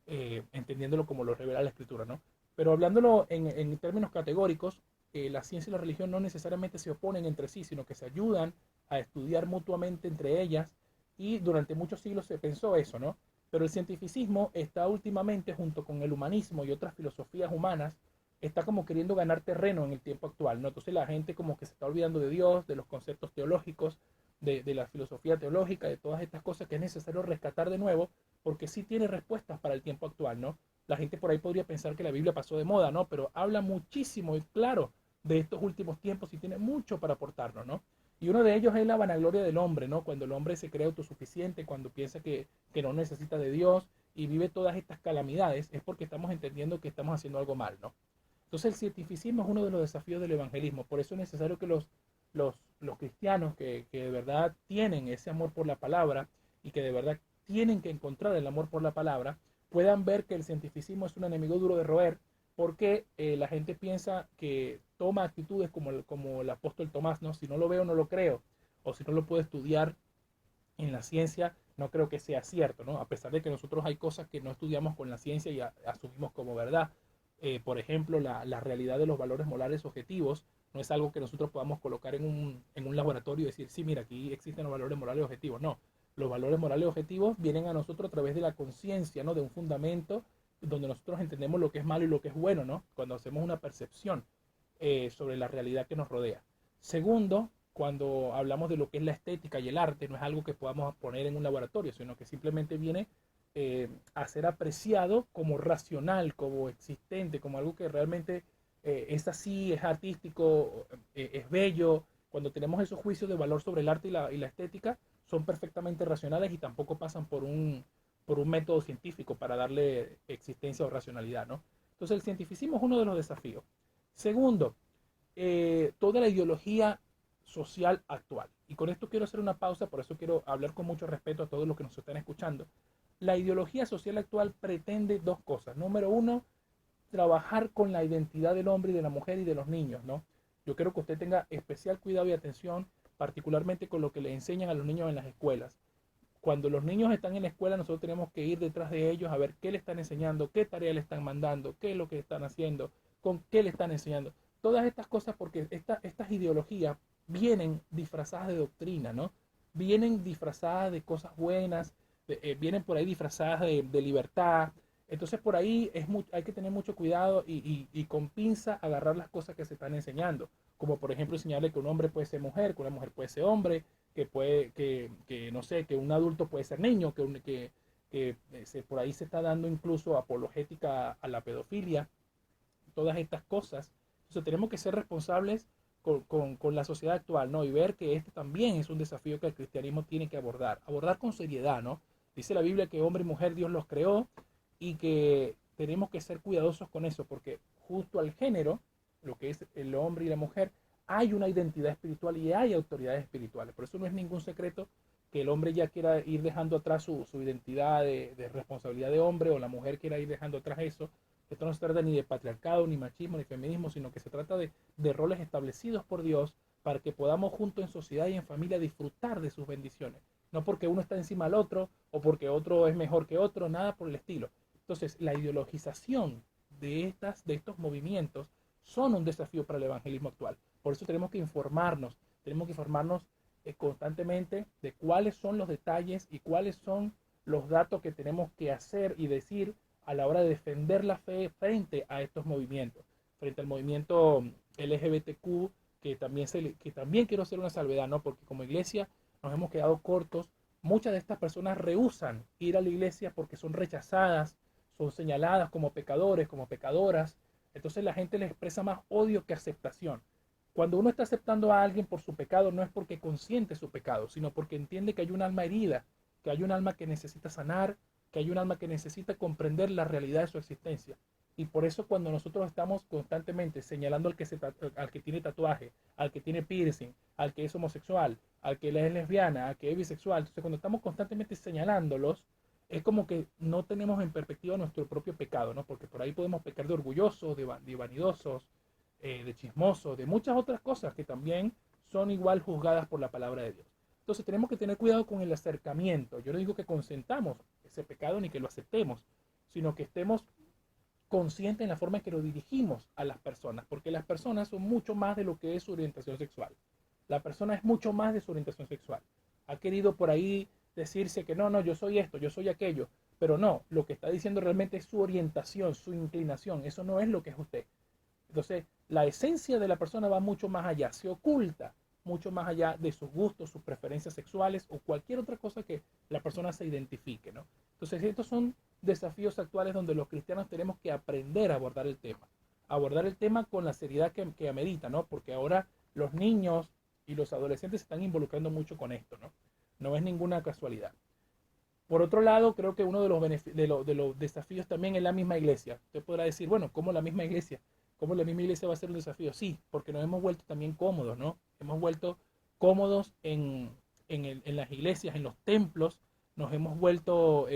entendiéndolo como lo revela la escritura, ¿no? Pero hablándolo en términos categóricos, la ciencia y la religión no necesariamente se oponen entre sí, sino que se ayudan a estudiar mutuamente entre ellas, y durante muchos siglos se pensó eso, ¿no? Pero el cientificismo está últimamente, junto con el humanismo y otras filosofías humanas, está como queriendo ganar terreno en el tiempo actual, ¿no? Entonces la gente como que se está olvidando de Dios, de los conceptos teológicos, de la filosofía teológica, de todas estas cosas que es necesario rescatar de nuevo, porque sí tiene respuestas para el tiempo actual, ¿no? La gente por ahí podría pensar que la Biblia pasó de moda, ¿no? Pero habla muchísimo y claro de estos últimos tiempos y tiene mucho para aportarnos, ¿no? Y uno de ellos es la vanagloria del hombre, ¿no? Cuando el hombre se cree autosuficiente, cuando piensa que no necesita de Dios y vive todas estas calamidades, es porque estamos entendiendo que estamos haciendo algo mal, ¿no? Entonces el cientificismo es uno de los desafíos del evangelismo. Por eso es necesario que los cristianos que de verdad tienen ese amor por la palabra y que de verdad tienen que encontrar el amor por la palabra, puedan ver que el cientificismo es un enemigo duro de roer, porque la gente piensa que toma actitudes como el apóstol Tomás, ¿no? Si no lo veo, no lo creo, o si no lo puedo estudiar en la ciencia, no creo que sea cierto, ¿no? A pesar de que nosotros hay cosas que no estudiamos con la ciencia y asumimos como verdad. Por ejemplo, la realidad de los valores morales objetivos no es algo que nosotros podamos colocar en un laboratorio y decir, sí, mira, aquí existen los valores morales objetivos. No, los valores morales objetivos vienen a nosotros a través de la conciencia, ¿no? De un fundamento donde nosotros entendemos lo que es malo y lo que es bueno, ¿no? Cuando hacemos una percepción sobre la realidad que nos rodea. Segundo, cuando hablamos de lo que es la estética y el arte, no es algo que podamos poner en un laboratorio, sino que simplemente viene a ser apreciado como racional, como existente, como algo que realmente es así, es artístico, es bello. Cuando tenemos esos juicios de valor sobre el arte y la estética, son perfectamente racionales y tampoco pasan por un método científico para darle existencia o racionalidad, ¿no? Entonces el cientificismo es uno de los desafíos. Segundo, toda la ideología social actual. Y con esto quiero hacer una pausa, por eso quiero hablar con mucho respeto a todos los que nos están escuchando. La ideología social actual pretende dos cosas. Número uno, trabajar con la identidad del hombre y de la mujer y de los niños, ¿no? Yo quiero que usted tenga especial cuidado y atención, particularmente con lo que le enseñan a los niños en las escuelas. Cuando los niños están en la escuela, nosotros tenemos que ir detrás de ellos a ver qué le están enseñando, qué tarea le están mandando, qué es lo que están haciendo, con qué le están enseñando. Todas estas cosas, porque estas ideologías vienen disfrazadas de doctrina, ¿no? Vienen disfrazadas de cosas buenas, vienen por ahí disfrazadas de libertad. Entonces por ahí hay que tener mucho cuidado y con pinza agarrar las cosas que se están enseñando. Como por ejemplo enseñarle que un hombre puede ser mujer, que una mujer puede ser hombre, que no sé, que un adulto puede ser niño, por ahí se está dando incluso apologética a la pedofilia, todas estas cosas. Entonces tenemos que ser responsables con la sociedad actual, ¿no? Y ver que este también es un desafío que el cristianismo tiene que abordar con seriedad, ¿no? Dice la Biblia que hombre y mujer Dios los creó y que tenemos que ser cuidadosos con eso, porque justo al género, lo que es el hombre y la mujer, hay una identidad espiritual y hay autoridades espirituales. Por eso no es ningún secreto que el hombre ya quiera ir dejando atrás su identidad de responsabilidad de hombre, o la mujer quiera ir dejando atrás eso. Esto no se trata ni de patriarcado, ni machismo, ni feminismo, sino que se trata de roles establecidos por Dios para que podamos juntos en sociedad y en familia disfrutar de sus bendiciones. No porque uno está encima del otro o porque otro es mejor que otro, nada por el estilo. Entonces, la ideologización de estos movimientos son un desafío para el evangelismo actual. Por eso tenemos que informarnos constantemente de cuáles son los detalles y cuáles son los datos que tenemos que hacer y decir a la hora de defender la fe frente a estos movimientos, frente al movimiento LGBTQ, que también quiero hacer una salvedad, ¿no? Porque como iglesia nos hemos quedado cortos. Muchas de estas personas rehúsan ir a la iglesia porque son rechazadas, son señaladas como pecadores, como pecadoras. Entonces la gente les expresa más odio que aceptación. Cuando uno está aceptando a alguien por su pecado, no es porque consiente su pecado, sino porque entiende que hay un alma herida, que hay un alma que necesita sanar, que hay un alma que necesita comprender la realidad de su existencia. Y por eso cuando nosotros estamos constantemente señalando al que tiene tatuaje, al que tiene piercing, al que es homosexual, al que es lesbiana, al que es bisexual, entonces cuando estamos constantemente señalándolos, es como que no tenemos en perspectiva nuestro propio pecado, ¿no? Porque por ahí podemos pecar de orgullosos, de vanidosos, de chismosos, de muchas otras cosas que también son igual juzgadas por la palabra de Dios. Entonces tenemos que tener cuidado con el acercamiento. Yo no digo que consentamos ese pecado ni que lo aceptemos, sino que estemos conscientes en la forma en que lo dirigimos a las personas, porque las personas son mucho más de lo que es su orientación sexual. La persona es mucho más de su orientación sexual. Ha querido por ahí decirse que no, yo soy esto, yo soy aquello, pero no, lo que está diciendo realmente es su orientación, su inclinación, eso no es lo que es usted. Entonces, la esencia de la persona va mucho más allá, se oculta mucho más allá de sus gustos, sus preferencias sexuales o cualquier otra cosa que la persona se identifique, ¿no? Entonces, estos son desafíos actuales donde los cristianos tenemos que aprender a abordar el tema con la seriedad que amerita, ¿no? Porque ahora los niños y los adolescentes se están involucrando mucho con esto, ¿no? No es ninguna casualidad. Por otro lado, creo que uno de los desafíos también es la misma iglesia. Usted podrá decir, bueno, ¿cómo la misma iglesia? ¿Cómo la misma iglesia va a ser un desafío? Sí, porque nos hemos vuelto también cómodos, ¿no? Hemos vuelto cómodos en las iglesias, en los templos, nos hemos vuelto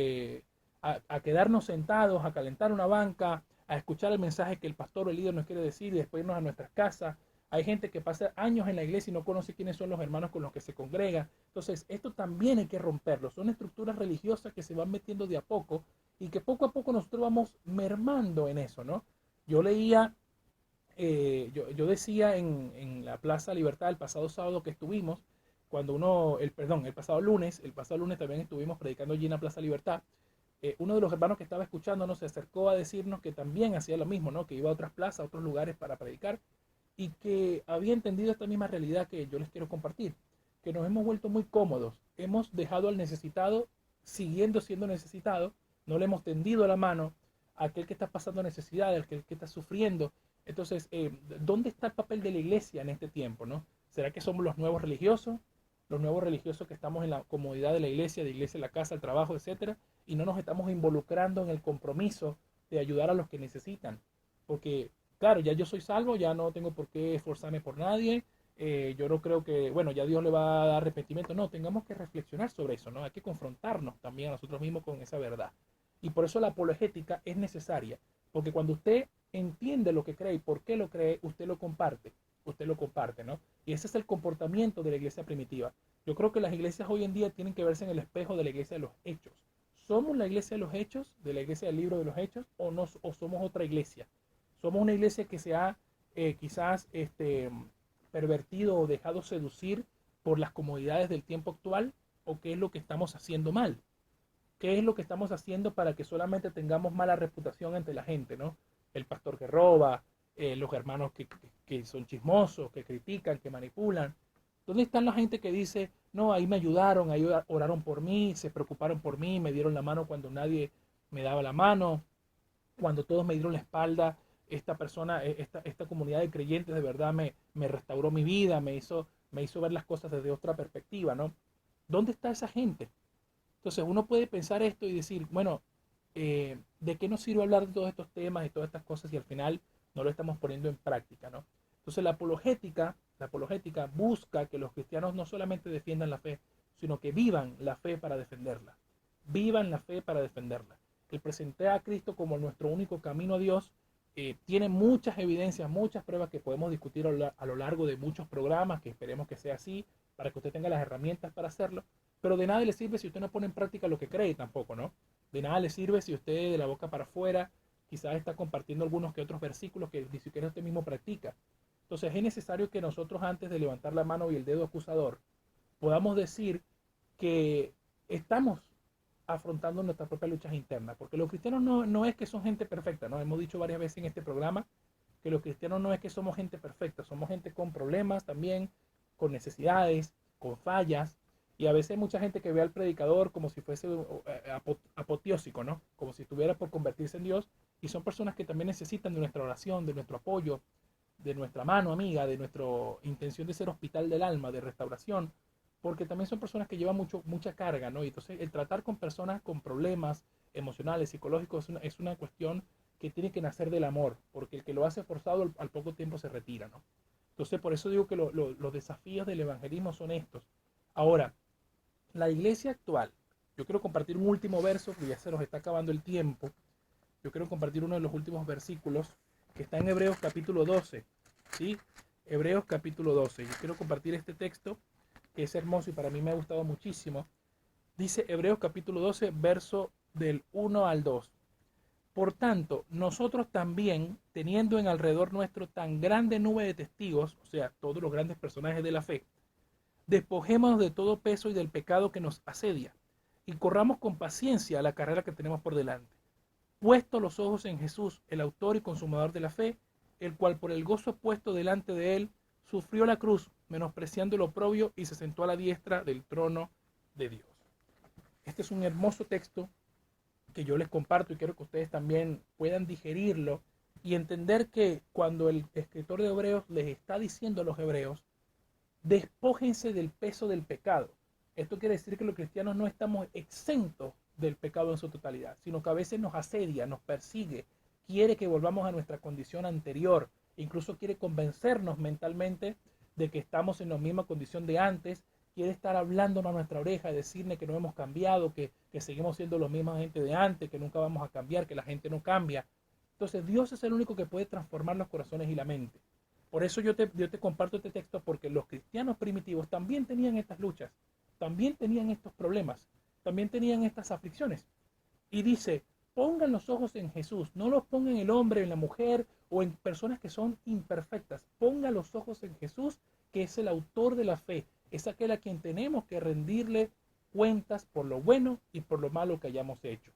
a quedarnos sentados, a calentar una banca, a escuchar el mensaje que el pastor o el líder nos quiere decir y después irnos a nuestras casas. Hay gente que pasa años en la iglesia y no conoce quiénes son los hermanos con los que se congrega. Entonces, esto también hay que romperlo. Son estructuras religiosas que se van metiendo de a poco y que poco a poco nosotros vamos mermando en eso, ¿no? Yo leía, yo decía en la Plaza Libertad el pasado sábado que estuvimos, cuando el pasado lunes también estuvimos predicando allí en la Plaza Libertad. Uno de los hermanos que estaba escuchándonos se acercó a decirnos que también hacía lo mismo, ¿no? Que iba a otras plazas, a otros lugares para predicar y que había entendido esta misma realidad que yo les quiero compartir, que nos hemos vuelto muy cómodos, hemos dejado al necesitado siguiendo siendo necesitado, no le hemos tendido la mano a aquel que está pasando necesidad, a aquel que está sufriendo. Entonces, ¿dónde está el papel de la iglesia en este tiempo, no? ¿Será que somos los nuevos religiosos? Los nuevos religiosos que estamos en la comodidad de la iglesia en la casa, el trabajo, etcétera, y no nos estamos involucrando en el compromiso de ayudar a los que necesitan. Porque claro, ya yo soy salvo, ya no tengo por qué esforzarme por nadie. Yo no creo que, bueno, ya Dios le va a dar arrepentimiento. No, tengamos que reflexionar sobre eso, ¿no? Hay que confrontarnos también a nosotros mismos con esa verdad. Y por eso la apologética es necesaria. Porque cuando usted entiende lo que cree y por qué lo cree, usted lo comparte. Usted lo comparte, ¿no? Y ese es el comportamiento de la iglesia primitiva. Yo creo que las iglesias hoy en día tienen que verse en el espejo de la iglesia de los hechos. ¿Somos la iglesia de los hechos, de la iglesia del libro de los hechos, o somos otra iglesia? Somos una iglesia que se ha quizás pervertido o dejado seducir por las comodidades del tiempo actual, o qué es lo que estamos haciendo mal, qué es lo que estamos haciendo para que solamente tengamos mala reputación entre la gente, ¿no? El pastor que roba, los hermanos que son chismosos, que critican, que manipulan. ¿Dónde están la gente que dice, no, ahí me ayudaron, ahí oraron por mí, se preocuparon por mí, me dieron la mano cuando nadie me daba la mano, cuando todos me dieron la espalda? Esta persona, esta comunidad de creyentes de verdad me restauró mi vida, me hizo ver las cosas desde otra perspectiva, ¿no? ¿Dónde está esa gente? Entonces uno puede pensar esto y decir, bueno, ¿de qué nos sirve hablar de todos estos temas y todas estas cosas si al final no lo estamos poniendo en práctica, ¿no? Entonces la apologética busca que los cristianos no solamente defiendan la fe, sino que vivan la fe para defenderla. Vivan la fe para defenderla. El presentar a Cristo como nuestro único camino a Dios tiene muchas evidencias, muchas pruebas que podemos discutir a lo largo de muchos programas, que esperemos que sea así, para que usted tenga las herramientas para hacerlo. Pero de nada le sirve si usted no pone en práctica lo que cree tampoco, ¿no? De nada le sirve si usted de la boca para afuera quizás está compartiendo algunos que otros versículos que ni siquiera usted mismo practica. Entonces es necesario que nosotros, antes de levantar la mano y el dedo acusador, podamos decir que estamos afrontando nuestras propias luchas internas, porque los cristianos no es que son gente perfecta, ¿no? Hemos dicho varias veces en este programa que los cristianos no es que somos gente perfecta, somos gente con problemas también, con necesidades, con fallas, y a veces hay mucha gente que ve al predicador como si fuese apoteósico, ¿no? Como si estuviera por convertirse en Dios, y son personas que también necesitan de nuestra oración, de nuestro apoyo, de nuestra mano amiga, de nuestra intención de ser hospital del alma, de restauración, porque también son personas que llevan mucha carga, ¿no? Y entonces el tratar con personas con problemas emocionales, psicológicos, es una cuestión que tiene que nacer del amor, porque el que lo hace forzado al poco tiempo se retira, ¿no? Entonces por eso digo que los desafíos del evangelismo son estos. Ahora, la iglesia actual, yo quiero compartir un último verso, que ya se nos está acabando el tiempo. Yo quiero compartir uno de los últimos versículos que está en Hebreos capítulo 12, ¿sí? Hebreos capítulo 12. Yo quiero compartir este texto que es hermoso y para mí me ha gustado muchísimo. Dice Hebreos capítulo 12, verso del 1 al 2. Por tanto, nosotros también, teniendo en alrededor nuestro tan grande nube de testigos, o sea, todos los grandes personajes de la fe, despojémonos de todo peso y del pecado que nos asedia, y corramos con paciencia la carrera que tenemos por delante, puesto los ojos en Jesús, el autor y consumador de la fe, el cual por el gozo puesto delante de él, sufrió la cruz, menospreciando el oprobio, y se sentó a la diestra del trono de Dios. Este es un hermoso texto que yo les comparto y quiero que ustedes también puedan digerirlo y entender que cuando el escritor de Hebreos les está diciendo a los hebreos, despójense del peso del pecado. Esto quiere decir que los cristianos no estamos exentos del pecado en su totalidad, sino que a veces nos asedia, nos persigue, quiere que volvamos a nuestra condición anterior, incluso quiere convencernos mentalmente de que estamos en la misma condición de antes, quiere estar hablándonos a nuestra oreja y decirle que no hemos cambiado, que seguimos siendo la misma gente de antes, que nunca vamos a cambiar, que la gente no cambia. Entonces Dios es el único que puede transformar los corazones y la mente. Por eso yo te comparto este texto, porque los cristianos primitivos también tenían estas luchas, también tenían estos problemas, también tenían estas aflicciones. Y dice, pongan los ojos en Jesús, no los pongan en el hombre, en la mujer o en personas que son imperfectas. Pongan los ojos en Jesús, que es el autor de la fe, es aquel a quien tenemos que rendirle cuentas por lo bueno y por lo malo que hayamos hecho.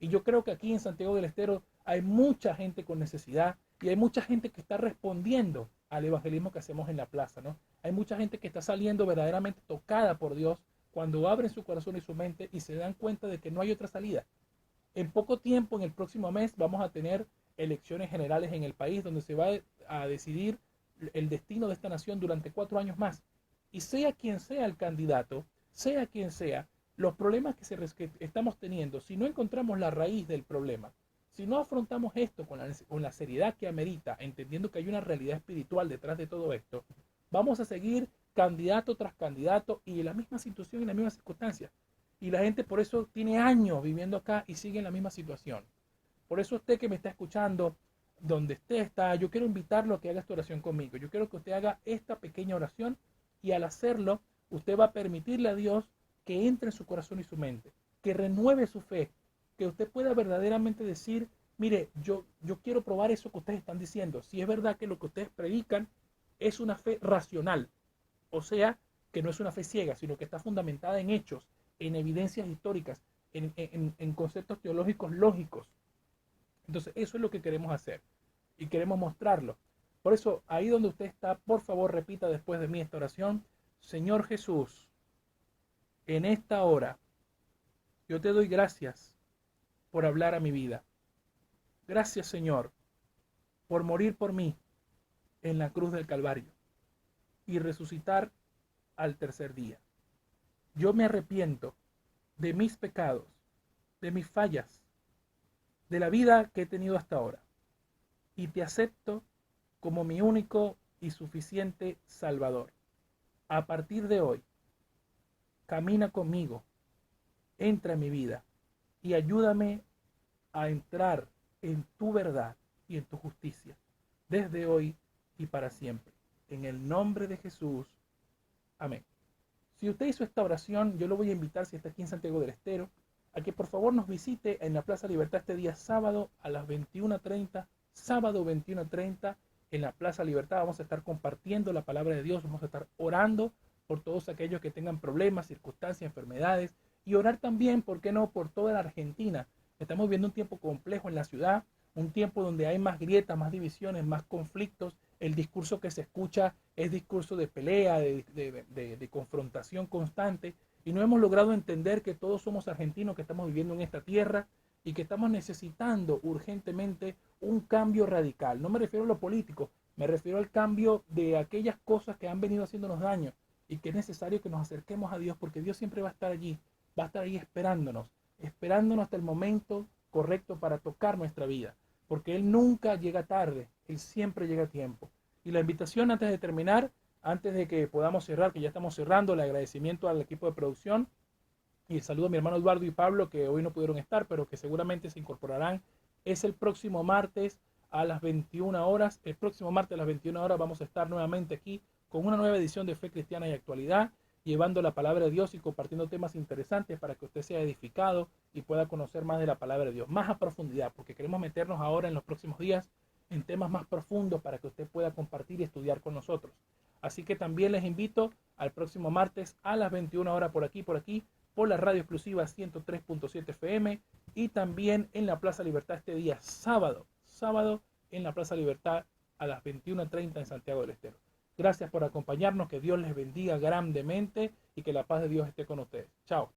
Y yo creo que aquí en Santiago del Estero hay mucha gente con necesidad y hay mucha gente que está respondiendo al evangelismo que hacemos en la plaza, ¿no? Hay mucha gente que está saliendo verdaderamente tocada por Dios cuando abren su corazón y su mente y se dan cuenta de que no hay otra salida. En poco tiempo, en el próximo mes, vamos a tener elecciones generales en el país donde se va a decidir el destino de esta nación durante 4 años más. Y sea quien sea el candidato, sea quien sea, los problemas que estamos teniendo, si no encontramos la raíz del problema, si no afrontamos esto con la seriedad que amerita, entendiendo que hay una realidad espiritual detrás de todo esto, vamos a seguir candidato tras candidato y en la misma situación y en la misma circunstancia. Y la gente por eso tiene años viviendo acá y sigue en la misma situación. Por eso usted que me está escuchando, donde usted está, yo quiero invitarlo a que haga esta oración conmigo. Yo quiero que usted haga esta pequeña oración y al hacerlo, usted va a permitirle a Dios que entre en su corazón y su mente, que renueve su fe, que usted pueda verdaderamente decir, mire, yo quiero probar eso que ustedes están diciendo. Si es verdad que lo que ustedes predican es una fe racional, o sea, que no es una fe ciega, sino que está fundamentada en hechos, en evidencias históricas, en conceptos teológicos lógicos. Entonces, eso es lo que queremos hacer y queremos mostrarlo. Por eso, ahí donde usted está, por favor, repita después de mí esta oración. Señor Jesús, en esta hora, yo te doy gracias por hablar a mi vida. Gracias, Señor, por morir por mí en la cruz del Calvario y resucitar al tercer día. Yo me arrepiento de mis pecados, de mis fallas, de la vida que he tenido hasta ahora, y te acepto como mi único y suficiente Salvador. A partir de hoy, camina conmigo, entra en mi vida y ayúdame a entrar en tu verdad y en tu justicia, desde hoy y para siempre. En el nombre de Jesús. Amén. Si usted hizo esta oración, yo lo voy a invitar, si está aquí en Santiago del Estero, a que por favor nos visite en la Plaza Libertad este día sábado a las 21:30, sábado 21:30 en la Plaza Libertad. Vamos a estar compartiendo la palabra de Dios, vamos a estar orando por todos aquellos que tengan problemas, circunstancias, enfermedades, y orar también, ¿por qué no?, por toda la Argentina. Estamos viviendo un tiempo complejo en la ciudad, un tiempo donde hay más grietas, más divisiones, más conflictos. El discurso que se escucha es discurso de pelea, de confrontación constante, y no hemos logrado entender que todos somos argentinos, que estamos viviendo en esta tierra y que estamos necesitando urgentemente un cambio radical. No me refiero a lo político, me refiero al cambio de aquellas cosas que han venido haciéndonos daño y que es necesario que nos acerquemos a Dios, porque Dios siempre va a estar allí esperándonos hasta el momento correcto para tocar nuestra vida, porque Él nunca llega tarde, Él siempre llega a tiempo. Y la invitación antes de terminar, antes de que podamos cerrar, que ya estamos cerrando, el agradecimiento al equipo de producción y el saludo a mi hermano Eduardo y Pablo, que hoy no pudieron estar, pero que seguramente se incorporarán, es el próximo martes a las 21 horas. El próximo martes a las 21 horas vamos a estar nuevamente aquí con una nueva edición de Fe Cristiana y Actualidad, llevando la palabra de Dios y compartiendo temas interesantes para que usted sea edificado y pueda conocer más de la palabra de Dios, más a profundidad, porque queremos meternos ahora en los próximos días en temas más profundos para que usted pueda compartir y estudiar con nosotros. Así que también les invito al próximo martes a las 21 horas por aquí, por la radio exclusiva 103.7 FM y también en la Plaza Libertad este día sábado en la Plaza Libertad a las 21:30 en Santiago del Estero. Gracias por acompañarnos, que Dios les bendiga grandemente y que la paz de Dios esté con ustedes. Chao.